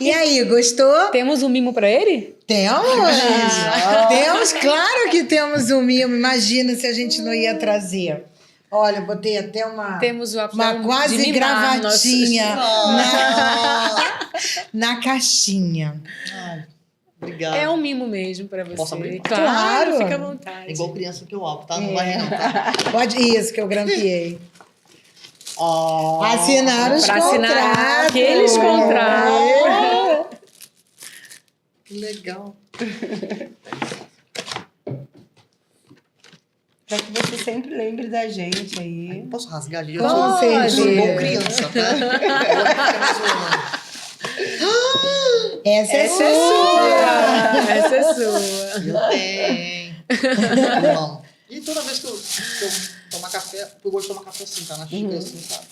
E aí, gostou? Temos um mimo para ele? Temos! Temos, claro que temos um mimo. Imagina se a gente não ia trazer. Olha, eu botei até uma quase gravatinha na caixinha. Obrigado. É um mimo mesmo para você. Posso abrir? Claro. Fica à vontade. É igual criança que eu abro, tá? Não vai não, tá? Pode isso, que eu grampeei. Assinar os Pra contratos. assinar aqueles contratos. Que legal. Pra que você sempre lembre da gente aí. Posso rasgar, gente? Com Eu sou igual certeza. criança, tá? Agora fica mais zoando. Essa é sua. Essa é sua. Eu tenho. Não. E toda vez que eu tomar café, eu gosto de tomar café assim, tá? Na xícara assim, sabe?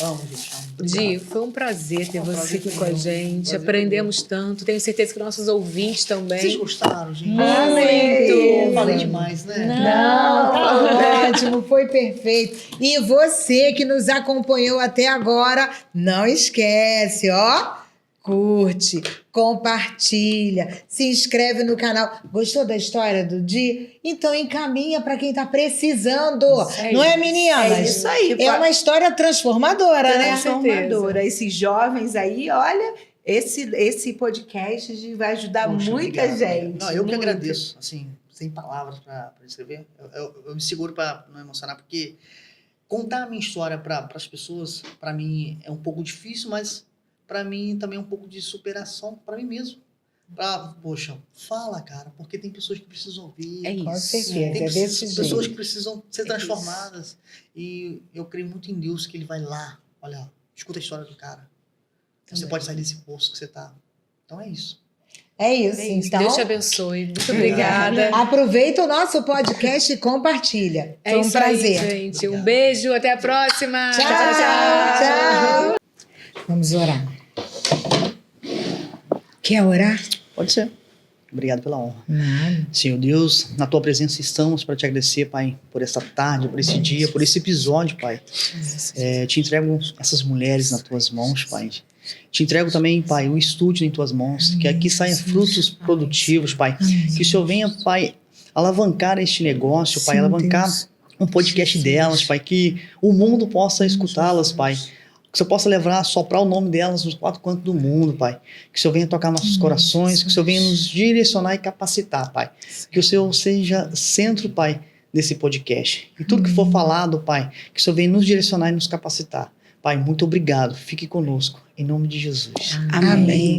Amo, gente. Amo. Di, foi um prazer ter você aqui com a gente. Prazer Aprendemos tanto. Tenho certeza que nossos ouvintes Vocês também. gostaram, gente? Muito. Falei demais, né? Não, tá ótimo, foi perfeito. E você que nos acompanhou até agora, não esquece, ó. Curte, compartilha, se inscreve no canal. Gostou da história do Di? Então encaminha para quem tá precisando. Não é, meninas? É isso aí. É uma história transformadora, né? Transformadora. Esses jovens aí, olha, esse podcast vai ajudar Poxa, muita obrigado. gente. Não, eu que muito. agradeço, assim, sem palavras para descrever. Eu me seguro para não emocionar, porque contar a minha história para as pessoas, para mim, é um pouco difícil, mas para mim também é um pouco de superação para mim mesmo. Poxa, fala, cara, porque tem pessoas que precisam ouvir. É Com isso. certeza, Tem é desse pessoas jeito. que precisam ser transformadas. E eu creio muito em Deus, que Ele vai lá. Olha, escuta a história do cara. Você pode sair desse poço que você tá. Então é isso. É isso, então. Deus te abençoe. Muito obrigada. Aproveita o nosso podcast e compartilha. Foi um isso aí, prazer. gente. Obrigado. Um beijo. Até a próxima. Tchau, tchau. Vamos orar. Quer orar? Pode ser. Obrigado pela honra. Nada. Senhor Deus, na tua presença estamos para te agradecer, Pai, por essa tarde, por esse dia, por esse episódio, Pai. Te entrego essas mulheres nas tuas mãos, Pai. Te entrego também, Pai, o estúdio em tuas mãos, que aqui saiam frutos produtivos, Pai. Que o Senhor venha, Pai, alavancar este negócio, Pai, alavancar um podcast delas, Pai, que o mundo possa escutá-las, Pai. Que o Senhor possa levar, soprar o nome delas nos quatro cantos do mundo, Pai. Que o Senhor venha tocar nossos corações, que o Senhor venha nos direcionar e capacitar, Pai. Que o Senhor seja centro, Pai, desse podcast. E tudo que for falado, Pai, que o Senhor venha nos direcionar e nos capacitar. Pai, muito obrigado. Fique conosco. Em nome de Jesus. Amém.